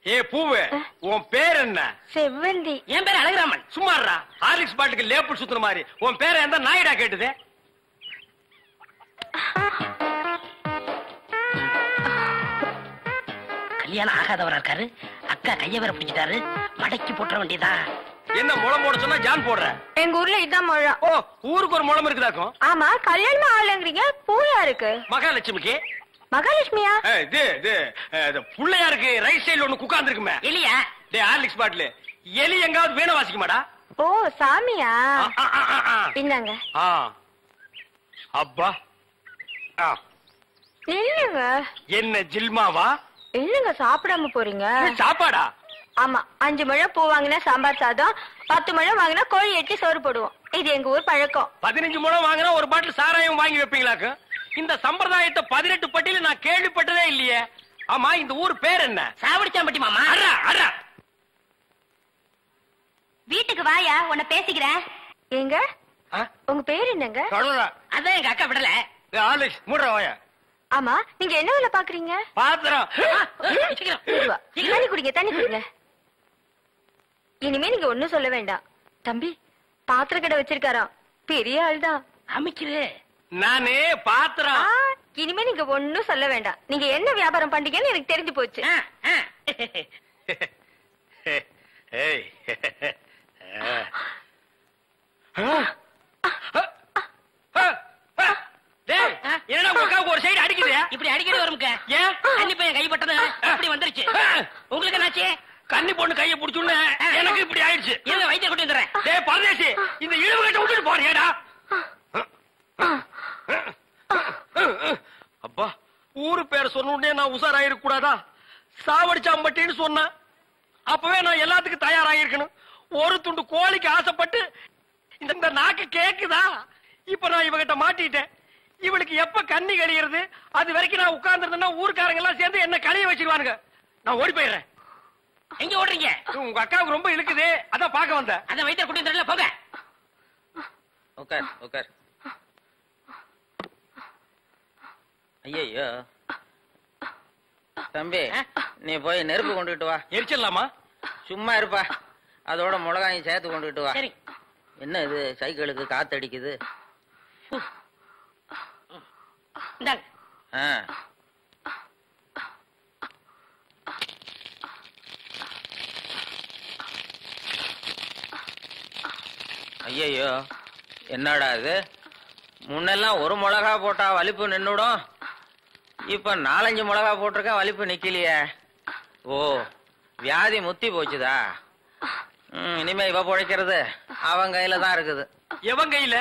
ஏ பூவு, உன் பேர் என்ன? செவ்வந்தி. என் பேர் அழகுராமன். சும்மாறா, ஹார்லிக்ஸ் பாட்டுக்கு லேபிள் சுத்துற மாதிரி. உன் பேரை எந்த நாயிடா கேட்டுது? கல்யாணம் ஆகாதவரா இருக்காரு, அக்கா கைய வேற பிடிச்சிட்டாரு, மடக்கி போட்டுற வேண்டியதா. என்ன முளம் போட சொன்னா ஜான் போடுற? எங்க ஊர்ல இதான் முழம். ஓ, ஊருக்கு ஒரு முளம் இருக்குதாக்கும். ஆமா, கல்யாணமா ஆளுங்கிறீங்க, பூயா இருக்கு. மகாலட்சுமிக்கு. மகாலட்சுமியா? இது புள்ளையாருக்கு ரைட் சைடுல ஒண்ணு குக்காந்து இருக்குமே. எலியா? டே ஹார்லிக்ஸ் பாட்டில் எலி எங்காவது வீணை வாசிக்குமாடா? ஓ, சாமியா? இந்தாங்க. அப்பா இல்லங்க. என்ன ஜில்மாவா? இல்லங்க, சாப்பிடாம போறீங்க. சாப்பாடா? ஆமா, 5 முழம் பூ வாங்கினா சாம்பார் சாதம், 10 முழம் வாங்கினா கோழி எட்டி சோறு போடுவோம். இது எங்க ஊர் பழக்கம். 15 முழம் வாங்கினா ஒரு பாட்டில் சாராயம் வாங்கி வைப்பீங்களாக்கு? இந்த சம்பிரதாயத்தை 18 பட்டியல நான் கேள்விப்பட்டதே இல்லையே. ஆமா, இந்த ஊர் பேர் என்ன? சாவடிச்சாம்பட்டி மாமா. வீட்டுக்கு வாயா, உன்னை பேசிக்கிறேன். எங்க உங்க பேர் என்னங்க? அதான் எங்க அக்கா விடல. மூடுற வாயா. ஆமா, நீங்க என்ன வேலை பாக்குறீங்க? பாத்திரம். தண்ணி குடிங்க, தண்ணி குடிங்க. இனிமே நீங்க ஒண்ணும் சொல்ல வேண்டாம். தம்பி, பாத்திர கடை வச்சிருக்காராம், பெரிய ஆள் தான். அமைக்கிறே நானே பாத்திரம். இனிமே நீங்க ஒண்ணும் சொல்ல வேண்டாம். நீங்க என்ன வியாபாரம் பண்றீங்கன்னு எனக்கு தெரிஞ்சு போச்சு. என்னடா உங்க ஒரு சைடு அடிக்குது? இப்படி அடிக்கடி வரும்ங்க. ஏன்? கன்னி பையன் கை பட்டது இப்படி வந்துருச்சு. உங்களுக்கு என்னாச்சு? கன்னி பொண்ணு கையை பிடிச்சுன்னு எனக்கு இப்படி ஆயிடுச்சு. இல்ல, வைத்திய கூட்டி வந்துடுறேன். டேய் பரதேசி, இந்த இழுவு கட்ட விட்டுட்டு போறியேடா. அப்பா, ஊரு பேர் சொன்ன உடனே நான் உசாராயிருக்க கூடாதா? சாவடிச்சாம்பட்டின்னு சொன்ன அப்பவே நான் எல்லாத்துக்கும் தயாராகிருக்கணும். ஒரு துண்டு கோழிக்கு ஆசைப்பட்டு இந்த நாக்கு கேக்குதா? இப்ப நான் இவகிட்ட மாட்டிட்டேன். இவளுக்கு எப்ப கண்ணி கழிகிறது அது வரைக்கும் நான் உட்கார்ந்துருந்தேன்னா ஊருக்காரங்க எல்லாம் சேர்ந்து என்ன கழிய வச்சிருவானுங்க. நான் ஓடி போயிடுறேன். எங்க ஓடுறீங்க? உங்க அக்காவுக்கு ரொம்ப இழுக்குது, அதான் பாக்க வந்தேன். அத வைத்திய கூட்டி வந்துடல, போங்க. உட்கார் உட்கார். ஐயோ தம்பி, நீ போய் நெருப்பு கொண்டுகிட்டு வா. எரிச்சிடலாமா? சும்மா இருப்பா, அதோட மிளகாயும் சேர்த்து கொண்டுகிட்டு வா. சரி. என்ன இது, சைக்கிளுக்கு காத்து அடிக்குது? ஐயோ, என்னடா இது? முன்னெல்லாம் ஒரு மிளகா போட்டா வலிப்பு நின்னுடும், இப்ப 4-5 மிளகா போட்டிருக்கா, வலிப்பு நிக்கலையே. ஓ, வியாதி முத்தி போச்சுதா? இனிமே இவ பொழைக்கிறது அவன் கையில தான் இருக்குது. எவன் கையில?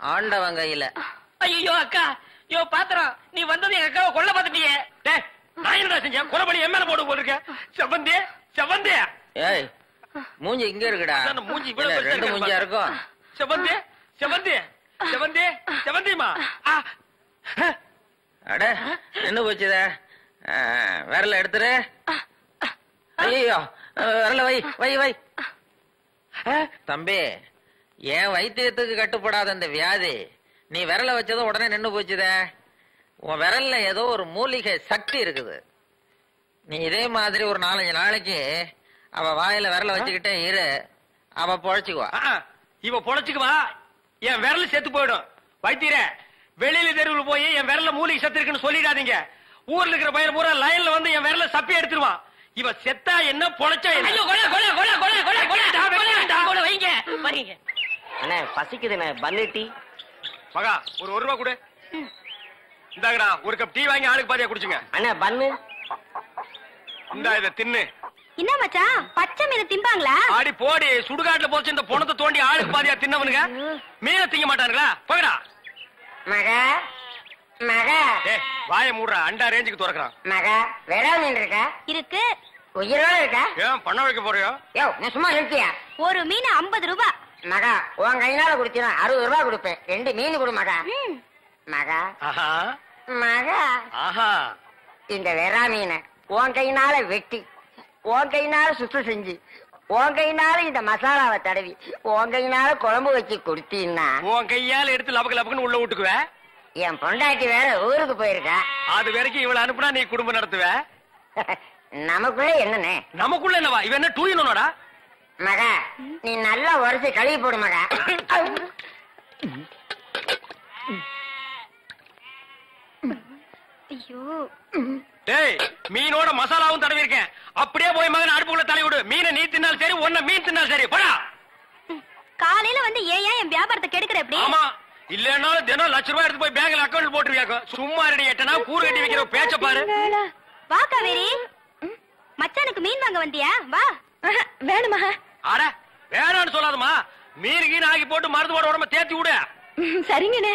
ஆண்டவன் கையில. ஐயோ அக்கா, யோ பாத்திரம், நீ வந்தது எங்க அக்காவை கொல்ல பாத்துட்டியே. நான் என்னடா செஞ்சேன்? கொலைபடி என் மேல போட்டு போட்டிருக்க. செவந்தே செவந்தே. ஏய், மூஞ்சி இங்க இருக்குடா. மூஞ்சி 2 மூஞ்சியா இருக்கும். செவந்தே செவந்தே செவந்தே செவந்திமா. அட, என்ன போச்சுத? விரல எடுத்துரு. ஐயோ, விரல வை வை வை. தம்பி, என் வைத்தியத்துக்கு கட்டுப்படாத இந்த வியாதி நீ விரல வச்சதும் உடனே நின்னு போச்சுத. உன் விரல்ல ஏதோ ஒரு மூலிகை சக்தி இருக்குது. நீ இதே மாதிரி ஒரு 4-5 நாளைக்கு அவ வாயில விரல வச்சுக்கிட்டே இரு, அவ பொழைச்சுக்குவா. இவ பொழைச்சுக்குவா, என் விரல் செத்து போயிடும். வைத்தியரே, வெளியில தெருவில் போய் என் விரல மூலிகை சத்து இருக்குன்னு சொல்லிடாதீங்க. ஊர்ல இருக்கிற பையன் பூரா லைன்ல வந்து என் விரல சப்பி எடுத்துருவான். இவன் செத்தா என்ன பொழைச்சா என்ன? வைங்க வரீங்க. அண்ணே பசிக்குதுண்ணே, பன்னு டீ. மகா ஒரு ரூபா கொடு. இந்தாங்கடா ஒரு கப் டீ வாங்கி ஆளுக்கு பாதியா குடிச்சுங்க. அண்ணே பன்னு. இந்தா இத தின்னு. என்ன மச்சான் பச்சை மீன் திம்பாங்களா? ஆடி போடி, சுடுகாட்டுல போச்சு இந்த பொணத்தை தோண்டி ஆளுக்கு பாதியா தின்னவனுங்க மீனை திங்க மாட்டானுங்களா? போகடா. மகா மகா வாய மூடுறா, அண்டா ரேஞ்சுக்கு துறக்கிறான். மகா வெறா மீன் இருக்கா? இருக்கு. உயிரோட இருக்கா? ஏன் பண்ண வைக்க போறியோ? யோ நான் சும்மா இருக்கியா? ஒரு மீன் 50 ரூபாய். மகா உன் கையினால குடுத்தீனா 60 ரூபாய் கொடுப்பேன். 2 மீன் கொடு மகா. மகா மகா இந்த வெறா மீனை உன் கையினால வெட்டி, உன் கையினால சுத்தம் செஞ்சு, உன் கையினால இந்த மசாலாவை தடவி, உன் கையினால குழம்பு வச்சு கொடுத்தீன்னா உன் கையால எடுத்து லபக்கு லபக்குன்னு உள்ள விட்டுக்குவ. என் பொண்டாட்டி வேற ஊருக்கு போயிருக்கா. அது வரைக்கும் இவளை அனுப்புனா நீ குடும்பம் நடத்துவ. நமக்குள்ள என்னண்ணே? நமக்குள்ள என்னவா? இவன் என்ன டூயினோடா? மகா நீ நல்லா உரைச்சு கழுவி போடு மகா. ஐயோ டேய் மீனோட மசாலாவும் தடவி இருக்கேன். அப்படியே போய் மகன் அடுப்புக்குள்ள தலை விடு. மீனை நீ தின்னாலும் சரி, ஒன்ன மீன் தின்னாலும் சரி. போடா. காலையில வந்து ஏன் என் வியாபாரத்தை கெடுக்கிற எப்படி? ஆமா, இல்லன்னாலும் தினம் லட்ச ரூபாய் எடுத்து போய் பேங்க்ல அக்கவுண்ட் போட்டுருவியாக்கோ. சும்மா ரெடி எட்டனா கூறு கட்டி வைக்கிற பேச்ச பாரு. வா காவேரி, மச்சானுக்கு மீன் வாங்க வந்தியா? வா. வேணுமா? அட வேணான்னு சொல்லாதமா. மீன் கீன் ஆகி போட்டு மருந்து போட உடம்ப தேத்தி விடு. சரிங்கண்ணே.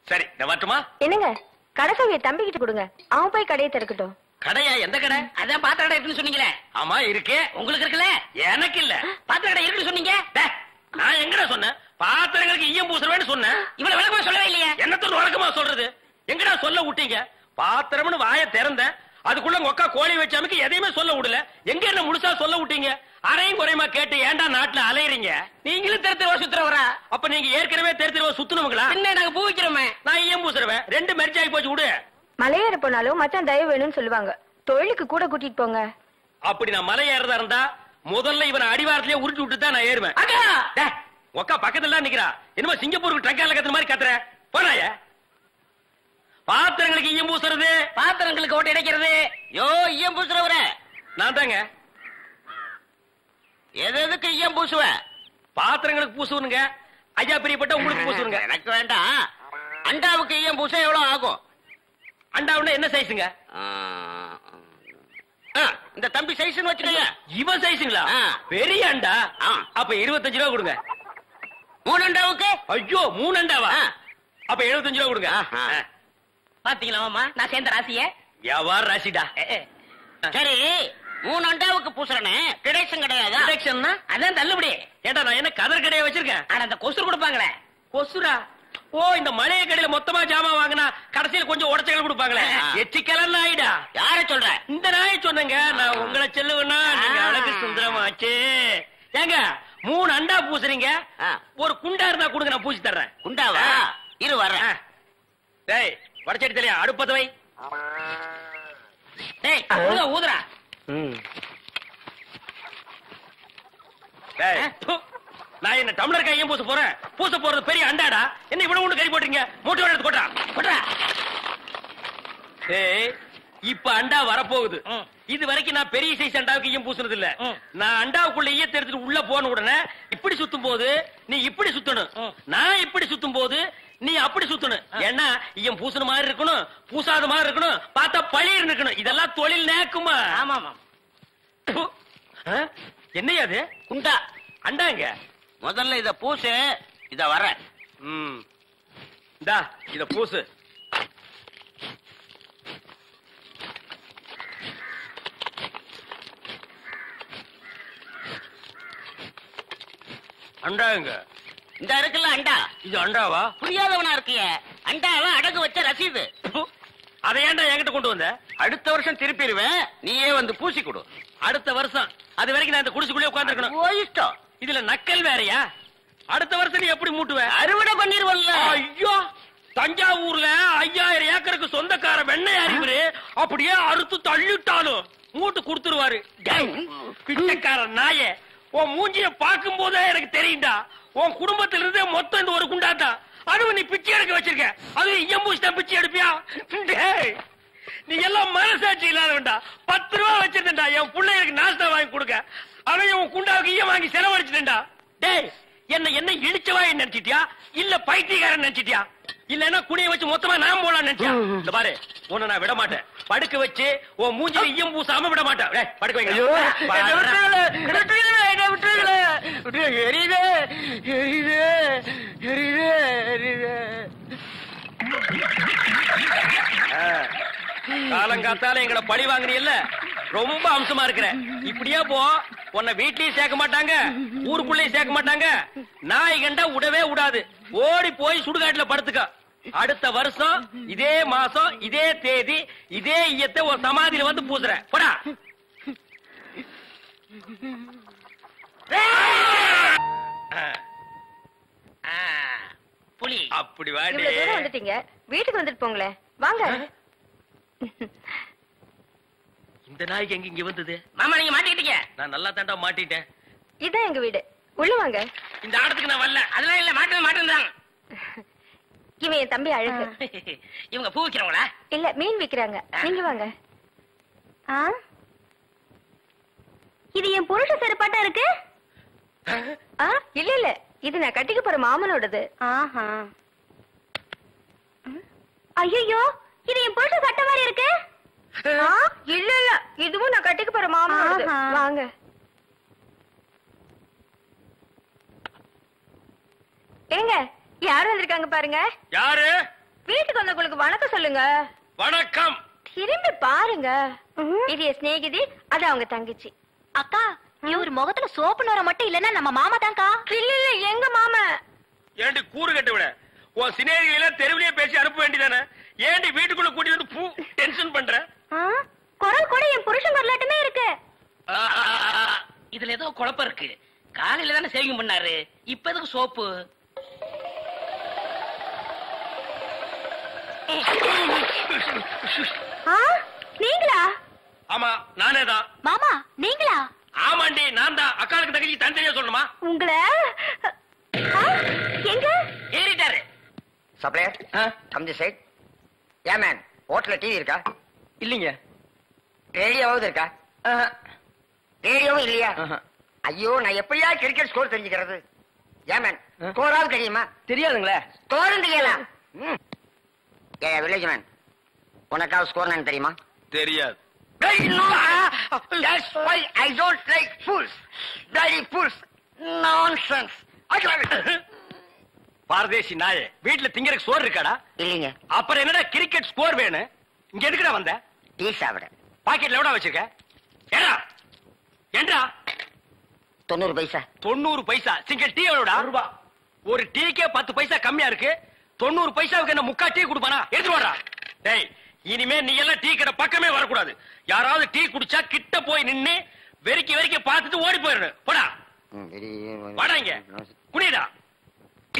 சரி நான் வரட்டுமா? என்னங்க கடைசவிய தம்பி கிட்ட கொடுங்க, அவன் போய் கடையை திறக்கட்டும். கடையா? எந்த கடை? அதான் பாத்திர கடை இருக்குன்னு சொன்னீங்களே. ஆமா இருக்கு. உங்களுக்கு இருக்குல்ல? எனக்கு இல்ல. பாத்திர கடை இருக்குன்னு சொன்னீங்க. நான் எங்கடா சொன்னேன்? பாத்திரங்களுக்கு ஈயம் பூசுறவேன்னு சொன்னேன். இவ்வளவு விளக்கமா சொல்லவே இல்லையா? என்னத்தோட வழக்கமா சொல்றது? எங்கடா சொல்ல விட்டீங்க? பாத்திரம்னு வாய திறந்தேன், அதுக்குள்ள ஒக்கா கோழி வச்சாமுக்கு எதையுமே சொல்ல விடல. எங்க என்ன முழுசா சொல்ல விட்டீங்க? அரையும் குறையுமா கேட்டு ஏன்டா நாட்டுல அலையறீங்க? நீங்களும் தெரு தெருவா சுத்துறவரா? அப்ப நீங்க ஏற்கனவே தெரு தெருவா சுத்துனவங்களா? என்ன நாங்க பூ வைக்கிறோமே. நான் ஈயம் பூசுறவன். 2 மெர்ஜ் ஆகி போச்சு. விடு. மலையேற போனாலும் மச்சான் தயவு வேணும்னு சொல்லுவாங்க. தொழிலுக்கு கூட கூட்டிட்டு போங்க. அப்படி நான் மலை ஏறதா இருந்தா முதல்ல இவனை அடிவாரத்திலேயே உருட்டி விட்டு தான் நான் ஏறுவேன். ஒக்கா பக்கத்துல தான் நிக்கிறா. என்னமோ சிங்கப்பூருக்கு ட்ரங்கால கத்துற மாதிரி கத்துற. போனாய பாத்திரங்களுக்கு ஈயம் பூசுறது, பாத்திரங்களுக்கு ஓட்டு இடைக்கிறது. யோ ஈயம் பூசுறவர நான் தாங்க. எதுக்கு ஈயம் பூசுவ? பாத்திரங்களுக்கு பூசுவனுங்க. ஐயா பிரியப்பட்ட உங்களுக்கு பூசுவனுங்க. எனக்கு வேண்டாம். அண்டாவுக்கு ஈயம் பூச எவ்வளவு ஆகும்? அண்டாவுன்னா என்ன சைஸுங்க? இந்த தம்பி சைஸ்னு வச்சுக்கோங்க. இவன் சைஸுங்களா? பெரிய அண்டா. அப்ப 25 ரூபா கொடுங்க. 3 அண்டாவுக்கு? ஐயோ 3 அண்டாவா? அப்ப 75 ரூபா கொடுங்க. பாத்தீங்களா மாமா நான் சேர்ந்த ராசிய? வியாபார ராசிடா. சரி 3 அண்டாவுக்கு பூசுறனே டிடக்ஷன் கிடையாது? டிடக்ஷன்னா அதான் தள்ளுபடி. ஏண்டா நான் என்ன கதர் கடையை வச்சிருக்கேன்? ஆனா அந்த கொசுறு கொடுப்பாங்களே. கொசுரா? ஓ இந்த மளிகை கடையில மொத்தமா ஜாமான் வாங்கினா கடைசியில் கொஞ்சம் உடச்சல் கொடுப்பாங்களே. எச்சிக்கலன் நாயிடா. யார சொல்ற? இந்த நாயை சொன்னங்க. நான் உங்களை சொல்லுவேன்னா நீங்க அழகு சுந்தரமாச்சு. ஏங்க 3 அண்டா பூசுறீங்க, ஒரு குண்டா இருந்தா கொடுங்க, நான் பூசி தர்றேன். குண்டாவா? இரு வர்றேன். டேய் வடச்சடி தலையா அடுப்பத வை. டேய் ஊதுறா. டேய் நான் என்ன டம்ளர் கையும் பூச போறேன்? பூச போறது பெரிய அண்டாடா. என்ன இவ்வளவு ஒண்ணு கறி போட்டுறீங்க? மூட்டை எடுத்து கொட்டா கொட்டா. டேய் இப்ப அண்டா வரப்போகுது. இது வரைக்கும் நான் பெரிய சைஸ் அண்டாவுக்கு ஈயம் பூசுனது இல்ல. நான் அண்டாவுக்குள்ள ஈயத்தை எடுத்துட்டு உள்ள போன உடனே இப்படி சுத்தும் போது நீ இப்படி சுத்தணும், நான் இப்படி சுத்தும் போது நீ அப்படி சுத்தணும். ஏன்னா ஈயம் பூசுன மாதிரி இருக்கணும், பூசாத மாதிரி இருக்கணும், பார்த்தா பழிர் இருக்கணும். இதெல்லாம் தொழில் நேக்குமா? ஆமா ஆமா. என்னையா அது? குண்டா அண்டாங்க. முதல்ல இத பூசு. இத வர. இந்தா இத பூசு. அண்டாங்க. இந்த இருக்குல்ல அண்டா. இது அண்டாவா? புரியாதவனா இருக்கிய. அண்டாவா அடகு வச்ச ரசீது. அதை ஏன்டா என்கிட்ட கொண்டு வந்த? அடுத்த வருஷம் திருப்பிடுவேன், நீயே வந்து பூசி கொடு. அடுத்த வருஷம்? அது வரைக்கும் நான் இந்த குடிசுக்குள்ளே உட்கார்ந்துருக்கணும். ஓ இஷ்டம். இதுல நக்கல் வேறையா? அடுத்த வருஷம் நீ எப்படி மூட்டுவ? அறுவடை பண்ணிருவல்ல. ஐயோ தஞ்சாவூர்ல 5000 ஏக்கருக்கு சொந்தக்கார வெண்ணெய் அறிவுரு அப்படியே அறுத்து தள்ளிட்டாலும் மூட்டு கொடுத்துருவாரு. பிச்சைக்கார நாயே, உன் மூஞ்சிய பார்க்கும் போதே எனக்கு தெரியும்டா. உன் குடும்பத்துல இருந்தே மொத்தம் இந்த ஒரு குண்டாதான். அதுவும் நீ பிச்சை எடுக்க வச்சிருக்க. அது எம்பூசி தான் பிச்சை எடுப்பியா? நீ எல்லாம் மனசாட்சி இல்லாதவன்டா. 10 ரூபா வச்சிருந்தா என் பிள்ளைகளுக்கு நாஸ்தா வாங்கி கொடுக்க. அவன் உன் குண்டாவுக்கு ஈயம் வாங்கி செலவழிச்சிட்டா. டேய், என்ன இடிச்சவா நினைச்சிட்டியா இல்ல பைத்தியக்காரன் நினைச்சிட்டியா? இல்லன்னா குடிய வச்சு மொத்தமா நான் போலாம் நினைச்சியா? இந்த பாரு, உன்னை நான் விட மாட்டேன். படுக்க வச்சு உன் மூஞ்சில ஈயம் பூசாம விட மாட்டேன். படுக்க வைங்க. காலங்காத்தால எங்களை பழி வாங்குறீல்ல, ரொம்ப அம்சமா இருக்கிற. இப்படியே போ, உன்னை வீட்லயும் சேர்க்க மாட்டாங்க, ஊருக்குள்ளயும் சேர்க்க மாட்டாங்க. நாய் கண்டா விடவே விடாது. ஓடி போய் சுடுகாட்டுல படுத்துக்க. அடுத்த வருஷம் இதே மாசம் இதே தேதி இதே ஈயத்தை ஒரு சமாதியில வந்து பூசுற. போடா. புலி அப்படி வாடி. வந்துட்டீங்க, வீட்டுக்கு வந்துட்டு போங்களே. வாங்க. இந்த நாய்க்கு எங்க இங்க வந்தது? மாமா நீங்க மாட்டிக்கிட்டீங்க. நான் நல்லா தாண்டா மாட்டிட்டேன். இதான் எங்க வீடு, உள்ள வாங்க. இந்த ஆடத்துக்கு நான் வரல. அதெல்லாம் இல்ல, மாட்டேன். இவன் என் தம்பி அழகு. இவங்க பூ விக்கிறவங்களா? இல்ல, மீன் விக்கிறாங்க. நீங்க வாங்க. இது என் புருஷ செருப்பாட்டா இருக்கு. இல்ல இது நான் கட்டிக்க போற மாமனோடது. ஐயோ, இது என் புருஷ சட்டை மாதிரி இருக்கு. இல்ல இதுவும் நான் கட்டிக்க போற மாமனோடது. வாங்க. ஏங்க, யாரு வந்திருக்காங்க பாருங்க. யாரு? வீட்டுக்கு வந்தவங்களுக்கு வணக்கம் சொல்லுங்க. வணக்கம். திரும்பி பாருங்க. இது என் சிநேகிதி, அது அவங்க தங்கச்சி. அக்கா, இவர் முகத்துல சோப்பு நோர மட்டும் இல்லன்னா நம்ம மாமா தான்க்கா. இல்ல எங்க மாமா. ஏண்டி கூறு கட்ட விட, உன் சிநேகிதிகளை தெருவிலேயே பேசி அனுப்ப வேண்டியதானே? ஏண்டி வீட்டுக்குள்ள கூட்டி வந்து பூ டென்ஷன் பண்ற? குரல் கூட என் புருஷன் வரலாட்டுமே இருக்கு. இதுல ஏதோ குழப்பம் இருக்கு. காலையில தானே சேவிங் பண்ணாரு, இப்ப எதுக்கு சோப்பு? நீங்களா? ஆமா, நானே தான். மாமா நீங்களா? ஆமாண்டி, நான் தான். அக்காளுக்கு தங்கச்சி தனித்தனியா சொல்லணுமா? உங்களை எங்க ஏறிட்டாரு. Supplier come the side. Yeah man, ஹோட்டல்ல டிவி இருக்கா? இல்லீங்க. ரேடியோவாவது இருக்கா? ரேடியோவும் இல்லையா? ஐயோ, நான் எப்படியா கிரிக்கெட் ஸ்கோர் தெரிஞ்சுக்கிறது? யா மேன், ஸ்கோராவது தெரியுமா? தெரியாதுங்களே. ஸ்கோரும் தெரியல. ஏ வில்லேஜ் மேன், உனக்காவது ஸ்கோர் நான் தெரியுமா? தெரியாது. That's why I don't like fools. Bloody fools. Nonsense. பாரதேசி நாயே, வீட்டுல திங்கறதுக்கு சோறு இருக்காடா? இல்லீங்க. அப்புறம் என்னடா கிரிக்கெட் ஸ்கோர் வேணும்? இங்க எதுக்குடா வந்த? டீ சாப்பிட. பாக்கெட்ல எவ்வளவு வச்சிருக்க? ஏண்டா 90 பைசா. 90 பைசா. Single tea எவ்வளவுடா? ரூபா. ஒரு டீக்கே 10 பைசா கம்மியா இருக்கு. 90 பைசாவுக்கு என்ன முக்கா டீ குடுப்பானா? எடுத்து வாடா. டேய், இனிமே நீ எல்லாம் டீ கடை பக்கமே வரக்கூடாது. யாராவது டீ குடிச்சா கிட்ட போய் நின்னு வெறிக்கி பார்த்துட்டு ஓடி போயிடணும். போடா. வாடா இங்க. குனிடா.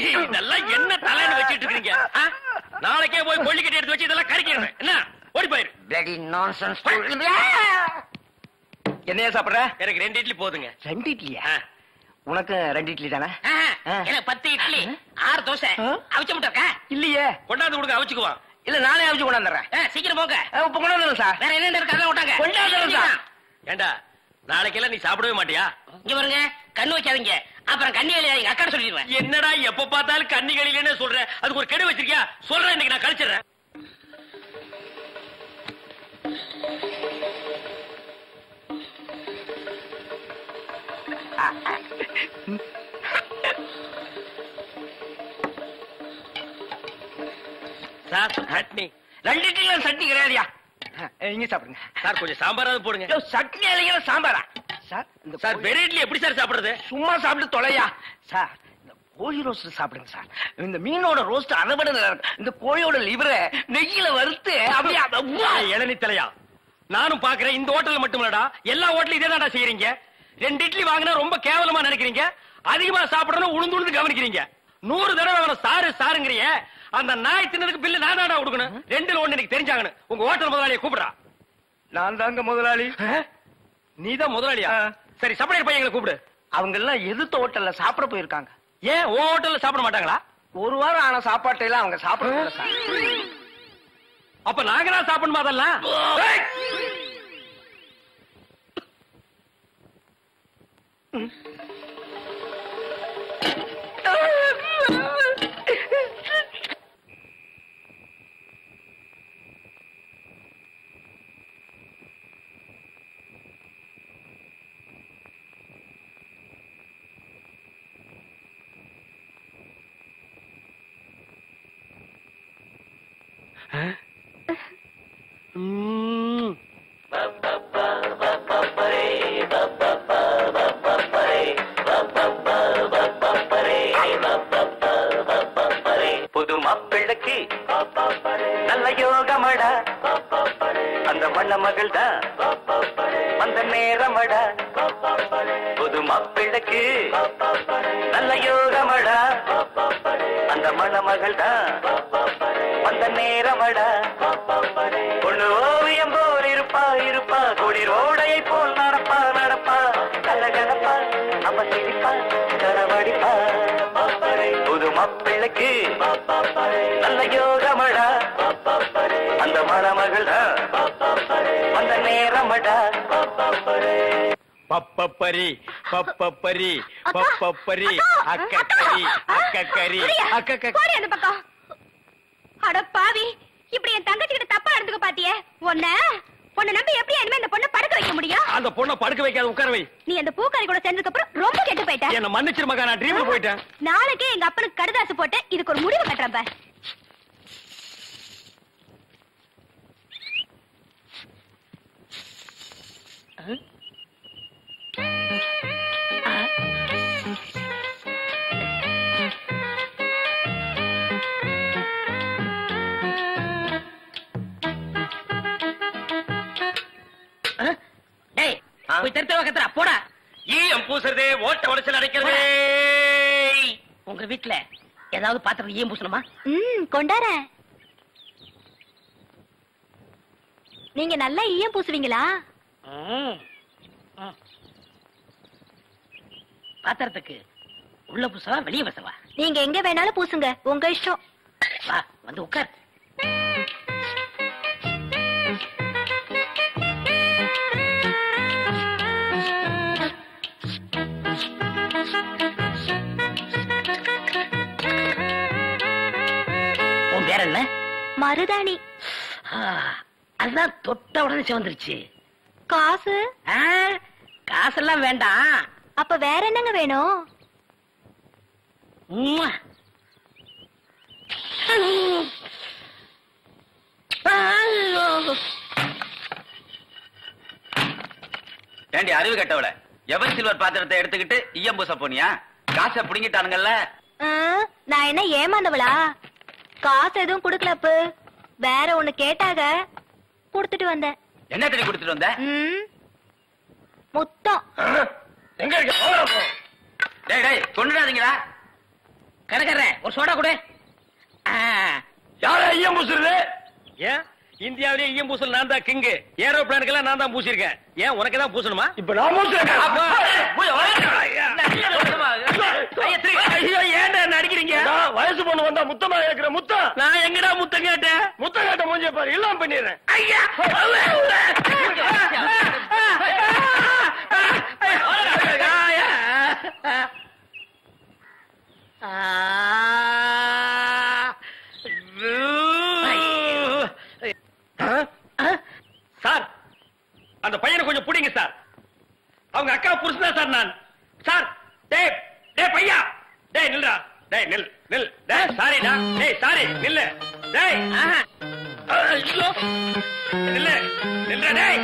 இதெல்லாம் என்ன தலைன்னு வச்சிட்டு இருக்கீங்க? நாளைக்கே போய் கொல்லிக்கட்டி எடுத்து வச்சு இதெல்லாம் கறிக்கிறேன். என்ன? ஓடி போயிரு. Bloody nonsense. என்னையா சாப்பிடுற? எனக்கு 2 இட்லி போதுங்க. 2 இட்லியா? உனக்கு 2 இட்லி தானே? எனக்கு 10 இட்லி 6 தோசை. அவிச்ச முட்டை இருக்கா? இல்லையே. கொண்டாந்து கொடுங்க, அவிச்சுக்குவான். இல்ல, நானே அவிச்சு கொண்டாந்துறேன். சீக்கிரம் போங்க. இப்ப கொண்டாந்து சார். வேற என்ன இருக்கு அதான் விட்டாங்க. கொண்டாந்து சார். ஏண்டா, நாளைக்கெல்லாம் நீ சாப்பிடவே மாட்டியா? இங்க பாருங்க, கண்ணு வைக்காதீங்க. அப்புறம் கண்ணி கழியாதீங்க. அக்கா சொல்லிடுவேன். என்னடா எப்ப பார்த்தாலும் கண்ணி கழியிலே சொல்ற? அதுக்கு ஒரு கெடு வச்சிருக்கியா? சொல்றேன், இன்னைக்கு நான் கழிச்சிடுறேன். சார், சட்னி. 2 இட்லி சட்னி கிடையாதுயா. இங்க சாப்பிடுங்க சார். கொஞ்சம் சாம்பாராவது போடுங்க. சட்னி அலைகிற சாம்பாரா சார்? இந்த சார், வெறும் இட்லி எப்படி சார் சாப்பிடுறது? சும்மா சாப்பிட்டு தொலையா சார். இந்த கோழி ரோஸ்ட் சாப்பிடுங்க சார். இந்த மீனோட ரோஸ்ட் அதை விட நல்லா இருக்கு. இந்த கோழியோட லிவரை நெய்யில வறுத்து அப்படியே இளநீ தலையா. நானும் பாக்குறேன், இந்த ஹோட்டல்ல மட்டுமில்லடா, எல்லா ஹோட்டலும் இதே தான்டா செய்யறீங்க. 2 இட்லி வாங்கினா ரொம்ப கேவலமா நினைக்கிறீங்க. அதிகமா சாப்பிடணும் உளுந்து கவனிக்கிறீங்க. 100 தடவை அவனை சாருங்கிறிய. அந்த நாய் தின்னதுக்கு பில்லு நான் தான்டா கொடுக்கணும். 2ல 1 எனக்கு தெரிஞ்சாங்கன்னு. உங்க ஹோட்டல் முதலாளியை கூப்பிடுறா. நான் தாங்க முதலாளி. நீதான் முதலாளியா? சரி, சப்ளையர் பையங்களை கூப்பிடு. அவங்க எல்லாம் எதிர்த்த ஹோட்டல்ல சாப்பிட போயிருக்காங்க. ஏன் உன் ஹோட்டல்ல சாப்பிட மாட்டாங்களா? ஒரு வாரம் ஆன சாப்பாட்டை எல்லாம் அவங்க சாப்பிட சார். அப்ப நாங்க தான் சாப்பிடணுமா அதெல்லாம்? புது மாப்பிள்ளைக்கு நல்ல யோகமடா, அந்த மண்ண மகள் தான் அந்த நேரமடா. புது மாப்பிள்ளைக்கு நல்ல யோகமடா, அந்த மண்ண மகள் தான் அந்த நேரமடா. பொண்ணு ஓவியம் போல் இருப்பா இருப்பா, குளிரோடையை போல் நடப்பா நடப்பா, கலகலப்பா நம்ம சிரிப்பா கரவடிப்பா. புது மாப்பிள்ளைக்கு நல்ல யோகமடா, அந்த மணமகள் அந்த நேரமடா. பப்பப்பரி பப்பப்பரி பப்பப்பரி அக்கக்கரி அக்கக்கரி போடி அந்த பக்கம். அட பாவி, இப்படி என் தங்கச்சி கிட்ட தப்பா நடந்துக்க பாத்தியே. உன்னை நம்பி எப்படி இனிமே இந்த பொண்ணை படுக்க வைக்க முடியும்? அந்த பொண்ணை படுக்க வைக்காத, உட்கார வை. நீ அந்த பூக்காரி கூட சேர்ந்ததுக்கு அப்புறம் ரொம்ப கெட்டு போயிட்ட. என்ன மன்னிச்சிரு மகா, நான் ட்ரீம்ல போயிட்டேன். நாளைக்கே எங்க அப்பனுக்கு கடுதாசு போட்டு இதுக்கு ஒரு முடிவு கட்டுறேன் பார். போய் தெருத்தவ கத்துறா போடா. ஈயம் பூசுறதே, ஓட்ட உடைச்சல் அடைக்கிறதே. உங்க வீட்டுல ஏதாவது பாத்திரம் ஈயம் பூசணுமா? கொண்டாரேன். நீங்க நல்லா ஈயம் பூசுவீங்களா? பாத்திரத்துக்கு உள்ள பூசவா வெளியே பூசவா? நீங்க எங்க வேணாலும் பூசுங்க, உங்க இஷ்டம். வா வந்து உட்கார். உன் பேர் என்ன? மருதாணி. அதுதான் தொட்ட உடனே சிவந்துருச்சு. காசு? காசெல்லாம் வேண்டாம். அப்ப வேற என்னங்க வேணும்? ஏண்டி அறிவு கட்டவள, எவர் சில்வர் பாத்திரத்தை எடுத்துக்கிட்டு ஈயம் பூச போனியா? காசை புடுங்கிட்டானுங்கல்ல. நான் என்ன ஏமாந்தவளா? காசு எதுவும் குடுக்கலப்பு, வேற ஒண்ணு கேட்டாக குடுத்துட்டு வந்தேன். என்ன தண்ணி குடுத்துட்டு வந்த? முத்தம். எங்க இருக்க? டேய் டேய் கொண்டுடாதீங்களா? கரகர ஒரு சோடா கொடு. யாரா ஈயம் பூசுறது? ஏன் இந்தியாவிலேயே ஈயம் பூசல் நான் தான் கிங்கு. ஏரோப்ளானுக்கெல்லாம் நான் தான் பூசிருக்கேன். ஏன் உனக்கு தான் பூசணுமா? இப்ப நான் பூசுறேன். ஏன்டா நடிக்கிறீங்க? வயசு பொண்ணு வந்தா முத்தமா கேக்குற முத்தம். நான் எங்கடா முத்தம் கேட்டேன்? முத்தம் கேட்ட மூஞ்சிய பாரு, எல்லாம் பண்ணிடுறேன். ஐயா சார், அந்த பையனை கொஞ்சம் பிடிங்க சார். அவங்க அக்கா புருஷன் தான் சார் நான். சார் டேய் டேய் பையா, டேய் நில்றா, டேய் நில் நில், டேய் சாரிடா, டேய் சாரி நில்லு, டேய் ஐயோ நில்லு நில்றா டேய்.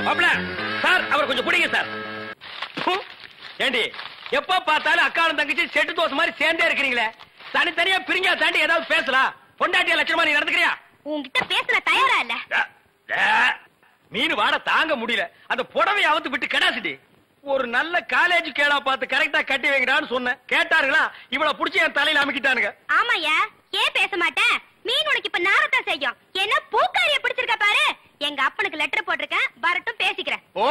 மாப்ள சார், அவர் கொஞ்சம் பிடிங்க சார். ஏண்டி எப்ப பார்த்தாலும் அக்காவும் தங்கச்சி செட்டு தோசை மாதிரி சேர்ந்தே இருக்கிறீங்களே, தனித்தனியா பிரிஞ்சா தாண்டி ஏதாவது பேசலாம். பொண்டாட்டிய லட்சணமா நீ நடந்துக்கிறியா? உன்கிட்ட பேசுற தயாரா இல்ல. மீன் வாட தாங்க முடியல, அந்த புடவை அவுத்து விட்டு கடாசிட்டி. ஒரு நல்ல காலேஜ் கேடா பார்த்து கரெக்டா கட்டி வைக்கிறான்னு சொன்னேன். கேட்டாருங்களா? இவளை புடிச்சு என் தலையில அமுக்கிட்டானுங்க. ஆமாயா, ஏன் பேச மாட்டேன்? மீன் உனக்கு இப்ப நாரத்தான் செய்யும். என்ன பூக்காரிய பிடிச்சிருக்க பாரு. எங்க அப்பனுக்கு லெட்டர் போட்டிருக்கேன், வரட்டும் பேசிக்கிறேன். ஓ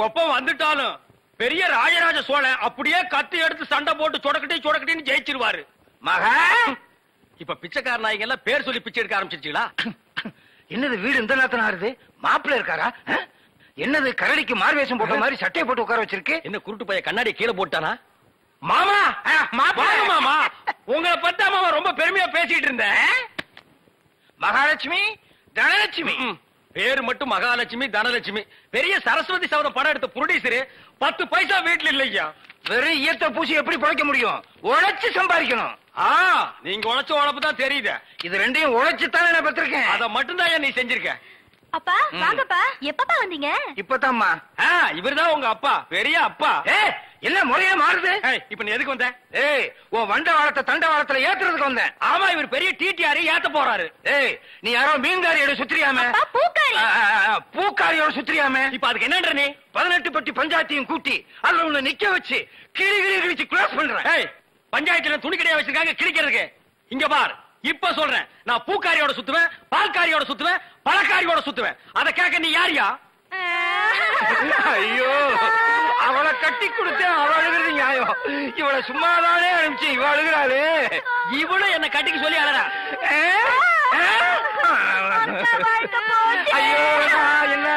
ஒப்ப வந்துட்டாலும் பெரிய ராஜராஜ சோழன் அப்படியே கத்தி எடுத்து சண்டை போட்டு சொடக்கட்டின்னு ஜெயிச்சிருவாரு. மகா இப்ப பிச்சைக்கார நாய்ங்க எல்லாம் பேர் சொல்லி பிச்சை எடுக்க ஆரம்பிச்சிருச்சீங்களா? என்னது வீடு இந்த நேரத்துல ஆறுது? மாப்பிள்ள இருக்காரா? என்னது கரடிக்கு மார்வேஷம் போட்ட மாதிரி சட்டையை போட்டு உட்கார வச்சிருக்கு? என்ன குருட்டு பைய கண்ணாடி கீழே போட்டானா? மாமா மாமா உங்களை பத்தி மாமா ரொம்ப பெருமையா பேசிட்டு இருந்தேன். மகாலட்சுமி தனலட்சுமி பேரு மட்டும் மகாலட்சுமி தனலட்சுமி. பெரிய சரஸ்வதி சபதம் படம் எடுத்த ப்ரொடியூசர் 10 பைசா வீட்டுல இல்லையா. வெறும் ஈயத்தை பூசி எப்படி பழைக்க முடியும்? உழைச்சு சம்பாதிக்கணும். நீங்க உழைச்ச உழைப்பு தான் தெரியுது. இது ரெண்டையும் உழைச்சு தானே நான் பெற்றிருக்கேன். அத மட்டும் தான் நீ செஞ்சிருக்க. அப்பா வாங்கப்பா. எப்பப்பா வந்தீங்க? இப்பதாம்மா. இவர்தான் உங்க அப்பா, பெரிய அப்பா. என்ன முறையே மாறுது? இப்ப நீ எதுக்கு வந்த? உன் வண்ட வாழத்தை தண்ட வாழத்துல ஏத்துறதுக்கு வந்தேன். ஆமா, இவர் பெரிய டிடிஆர் ஏத்த போறாரு. நீ யாரோ மீன்காரியோட சுத்திரியாம? பூக்காரியோட சுத்திரியாம? இப்ப அதுக்கு என்னன்ற நீ? 18 பட்டி பஞ்சாயத்தையும் கூட்டி அதுல உன்னை நிக்க வச்சு கிழிச்சு க்ளோஸ் பண்றேன். பஞ்சாயத்துல துணி கடையா வச்சிருக்காங்க கிழிக்கிறதுக்கு. இங்க பார், இப்ப சொல்றேன், நான் பூக்காரியோட சுத்துவேன், பால்காரியோட சுத்துவேன், பழக்காரியோட சுத்துவேன். அத கேட்க நீ யாரியா? ஐயோ, அவளை கட்டி கொடுத்தேன், அவ அழுகிறது நியாயம். இவளை சும்மாதானே அனுப்பிச்சு இவ அழுகிறாளே. இவளும் என்ன கட்டிக்கு சொல்லி அழறா. ஐயோ, என்ன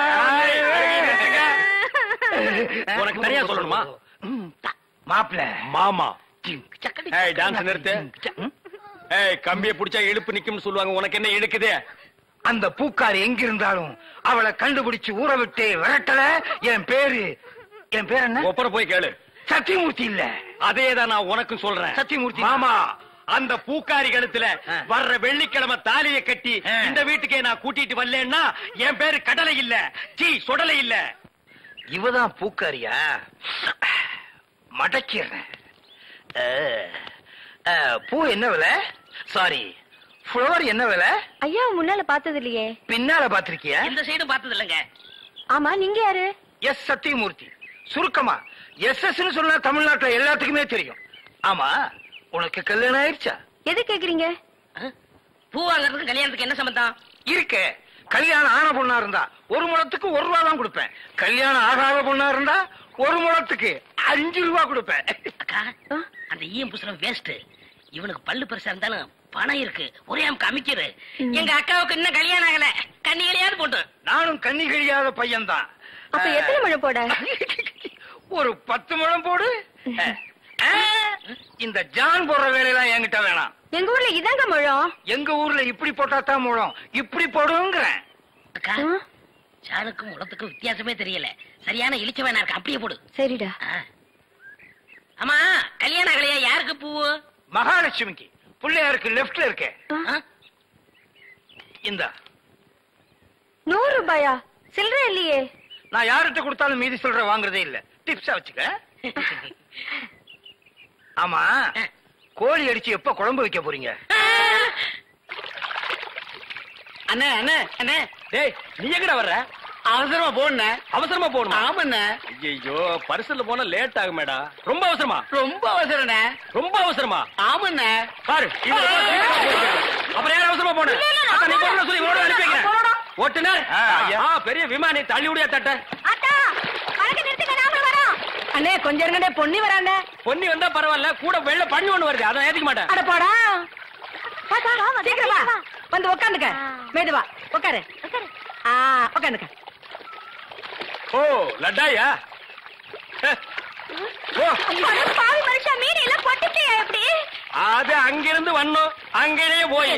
உனக்கு தனியா சொல்லணுமா? மாப்பிள்ள மாமா டான்ஸ் நிறுத்து. கம்பியை பிடிச்சா இழுப்பு நிக்கும்னு சொல்லுவாங்க. உனக்கு என்ன இழுக்குது? அந்த பூக்காரி எங்க இருந்தாலும் அவளை கண்டுபிடிச்சு ஊற விட்டு விரட்டல. என் பேரு என்ன? ஒப்பர போய் கேளு. சத்தியமூர்த்தி இல்ல. அதேதான் நான் உனக்கு சொல்றேன். சத்தியமூர்த்தி மாமா, அந்த பூக்காரி கழுத்துல வர்ற வெள்ளிக்கிழமை தாலியை கட்டி இந்த வீட்டுக்கே நான் கூட்டிட்டு வரலன்னா என் பேரு கடலை இல்ல, சுடலை இல்ல. இவதான் பூக்காரியா? மடக்கிறேன். பூ என்ன விலை? சாரி, ஃப்ளவர் என்ன விலை? ஐயா முன்னால பார்த்தது இல்லையே. பின்னால பாத்திருக்கியா? இந்த சைடும் பார்த்தது இல்லங்க. ஆமா, நீங்க யாரு? எஸ் சத்தியமூர்த்தி. சுருக்கமா எஸ் சொன்னா தமிழ்நாட்டுல எல்லாத்துக்குமே தெரியும். ஆமா, உனக்கு கல்யாணம் ஆயிடுச்சா? எது கேக்குறீங்க? பூ வாங்கறதுக்கு கல்யாணத்துக்கு என்ன சம்பந்தம் இருக்கு? கல்யாணம் ஆன பொண்ணா இருந்தா 1 முழத்துக்கு 1 ரூபா தான் கொடுப்பேன். கல்யாணம் ஆகாத பொண்ணா இருந்தா 1 முழத்துக்கு 5 ரூபா கொடுப்பேன். அக்கா, அந்த ஈயம் புசுரம் வேஸ்ட். இவனுக்கு பல்லு பெருசா இருந்தாலும் பணம் இருக்கு, ஒரே அமைக்கிறது. எங்க அக்காவுக்கு இன்னும் கல்யாணம் ஆகல, கண்ணிகளையாவது போட்டு. நானும் கண்ணி கழியாத பையன் தான். அப்ப எத்தனை முழம் போட? ஒரு 10 முழம் போடு. இந்த ஜான் போடுற வேலையெல்லாம் என்கிட்ட வேணாம். எங்க ஊர்ல இதாங்க முழம். எங்க ஊர்ல இப்படி போட்டா தான் முழம். இப்படி போடுங்கிறேன். அக்கா, ஜானுக்கும் முழத்துக்கும் வித்தியாசமே தெரியல. சரியான இழிச்ச வேணா இருக்கு, அப்படியே போடு. சரிடா. ஆமா, கல்யாணம் ஆகலையா? யாருக்கு பூவு? மகாலட்சுமிக்கு. பிள்ளையாருக்கு லெப்ட்ல இருக்கே. இந்த 100 ரூபாயா? சில்லறை இல்லையே. நான் யார்கிட்ட கொடுத்தாலும் மீதி சில்லறை வாங்குறதே இல்ல. டிப்ஸா வச்சுக்க. ஆமா, கோழி அடிச்சு எப்ப குழம்பு வைக்க போறீங்க? அண்ணே அண்ணே அண்ணே, டேய் நீ எங்கடா வர்ற? அவசரமா போன. அவசரமா போகணும்? ஆமாண்ணே. ஐயோ, பரிசல்ல போனா லேட் ஆகுமேடா. ரொம்ப அவசரமா? ரொம்ப அவசரண்ணே. ரொம்ப அவசரமா? ஆமாண்ணே. பாரு, அப்புறம் யாரும் அவசரமா போன? நீ போன சொல்லி ஓட அனுப்பி வைக்கிறேன். ஓட்டுனர் பெரிய விமானி தள்ளி விடியா தட்ட. அண்ணே கொஞ்சம் இருங்கடே, பொன்னி வரானே. பொன்னி வந்தா பரவாயில்ல, கூட வெள்ள பண்ணி ஒண்ணு வருது, அதை ஏத்துக்க மாட்டேன். அட போடா, சீக்கிரம் வா, வந்து உட்காந்துக்க. மெதுவா உட்காரு. உட்காந்துக்க. ஓ லட்டாயா? பாவி மனுஷா, மீன் எல்லாம் பொட்டிட்டியா? எப்படி அது அங்கிருந்து வந்தோம், அங்கேயே போய்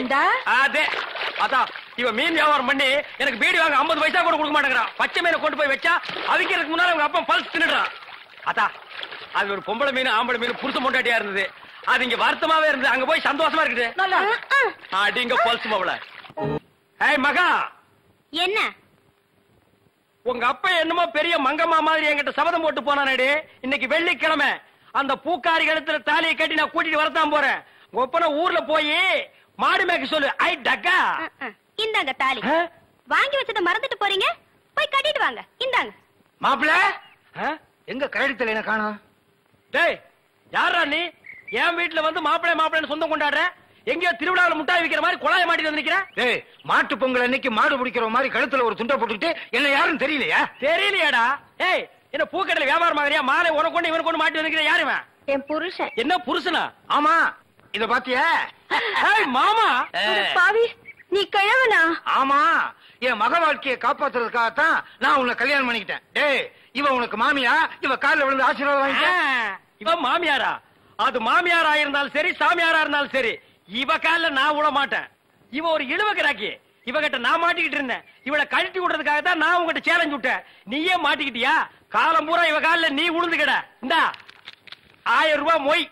அதே அதான் இவன் மீன் வியாபாரம் பண்ணி எனக்கு பீடி வாங்க 50 பைசா கூட கொடுக்க மாட்டேங்கிறான். பச்சை மீனை கொண்டு போய் வச்சா அதுக்கு முன்னால அவங்க அப்பா பல்ஸ் தின்னுடுறான். அதான் அது ஒரு பொம்பளை மீன் ஆம்பளை மீன் புருஷ மொண்டாட்டியா இருந்தது. அது இங்க வருத்தமாவே இருந்தது, அங்க போய் சந்தோஷமா இருக்குது. அடிங்க பல்ஸ் மாவள. ஏய் மகா, என்ன உங்க அப்பா என்னமோ பெரிய மங்கம்மா மாதிரி என்கிட்ட சபதம் போட்டு போனானே. இன்னைக்கு வெள்ளிக்கிழமை அந்த பூக்காரி கழுத்துல தாலியை கட்டி நான் கூட்டிட்டு வரத்தான் போறேன். ஒப்பன ஊர்ல போய் மாடு மேய்க்க சொல்லு. ஐ டக்கா, இந்தாங்க தாலி. வாங்கி வச்சத மறந்துட்டு போறீங்க, போய் கட்டிட்டு வாங்க. இந்தாங்க. மாப்பிள்ள எங்க கரடித்தல என்ன காணோம்? டேய் யாரா நீ? என் வீட்டுல வந்து மாப்பிள்ளை மாப்பிள்ளைன்னு சொந்தம் கொண்டாடுற? எங்கேயோ திருவிழாவில் முட்டாய் விக்கிற மாதிரி குழாய மாட்டி வந்திருக்கிறேன். ஏய், மாட்டு பொங்கல் அன்னைக்கு மாடு பிடிக்கிற மாதிரி கழுத்துல ஒரு துண்டை போட்டுக்கிட்டு என்ன யாரும் தெரியலையா? தெரியலையாடா? ஏய், என்ன பூக்கடையில வியாபாரம் ஆகுறியா? மாலை உனக்கு கொண்டு இவனுக்கு கொண்டு மாட்டி வந்திருக்கிற யாருவா? என் புருஷன். என்ன புருஷனா? ஆமா, இத பாத்தியா? ஏய் மாமா, பாவி நீ கிழவனா? ஆமா, என் மக வாழ்க்கையை காப்பாத்துறதுக்காகத்தான் நான் உன்னை கல்யாணம் பண்ணிக்கிட்டேன். டேய், இவ உனக்கு மாமியா? இவ காலில் விழுந்து ஆசீர்வாதம் வாங்கிக்க. இவ மாமியாரா? அது மாமியாரா இருந்தாலும் சரி, சாமியாரா இருந்தாலும் சரி, இவ காலில் நான் விட மாட்டேன். இவ ஒரு இழுவக்கிறாக்கி. இவகிட்ட நான் மாட்டிக்கிட்டு இருந்தேன். இவளை கழட்டி விடுறதுக்காக தான் நான் உங்ககிட்ட சேலஞ்ச் விட்டேன். நீயே மாட்டிக்கிட்டியா? காலம் பூரா இவ காலில் நீ உளுந்துக்கிட. இந்தா 1000 ரூபாய் மொய்.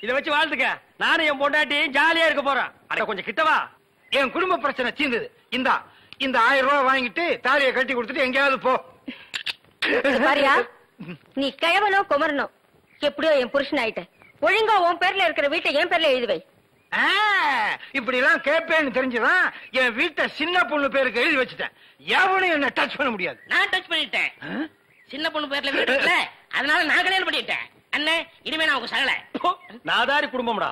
இத வச்சு வாழ்த்துக்க. நானும் என் பொண்டாட்டி ஜாலியா இருக்க போறேன். அட கொஞ்சம் கிட்டவா. என் குடும்ப பிரச்சனை தீர்ந்தது. இந்த 1000 ரூபாய் வாங்கிட்டு தாலியை கட்டி கொடுத்துட்டு எங்கேயாவது போ. பாரியா, நீ கிழவனோ குமரனோ எப்படியோ என் புருஷன் ஆயிட்ட. ஒழுங்கா உன் பேர்ல இருக்கிற வீட்டை என் பேர்ல எழுதி வை. இப்படி எல்லாம் கேட்பேன்னு தெரிஞ்சுதான் என் வீட்டை சின்ன பொண்ணு பேருக்கு எழுதி வச்சுட்டேன். எவனும் என்ன டச் பண்ண முடியாது. நான் டச் பண்ணிட்டேன். சின்ன பொண்ணு பேர்ல வீடு இருக்குல்ல, அதனால நான் கல்யாணம் பண்ணிட்டேன். அண்ணே, இனிமே நான் உங்க சகல. நாதாரி குடும்பம்டா.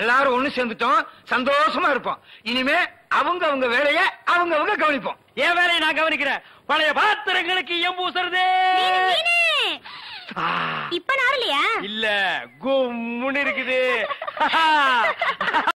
எல்லாரும் ஒண்ணு சேர்ந்துட்டோம், சந்தோஷமா இருப்போம். இனிமே அவங்க வேலைய அவங்க கவனிப்போம். என் வேலையை நான் கவனிக்கிறேன். பழைய பாத்திரங்களுக்கு எம்பூசறதே. இப்ப நாரலையா? இல்ல, கும்முன்னு இருக்குது.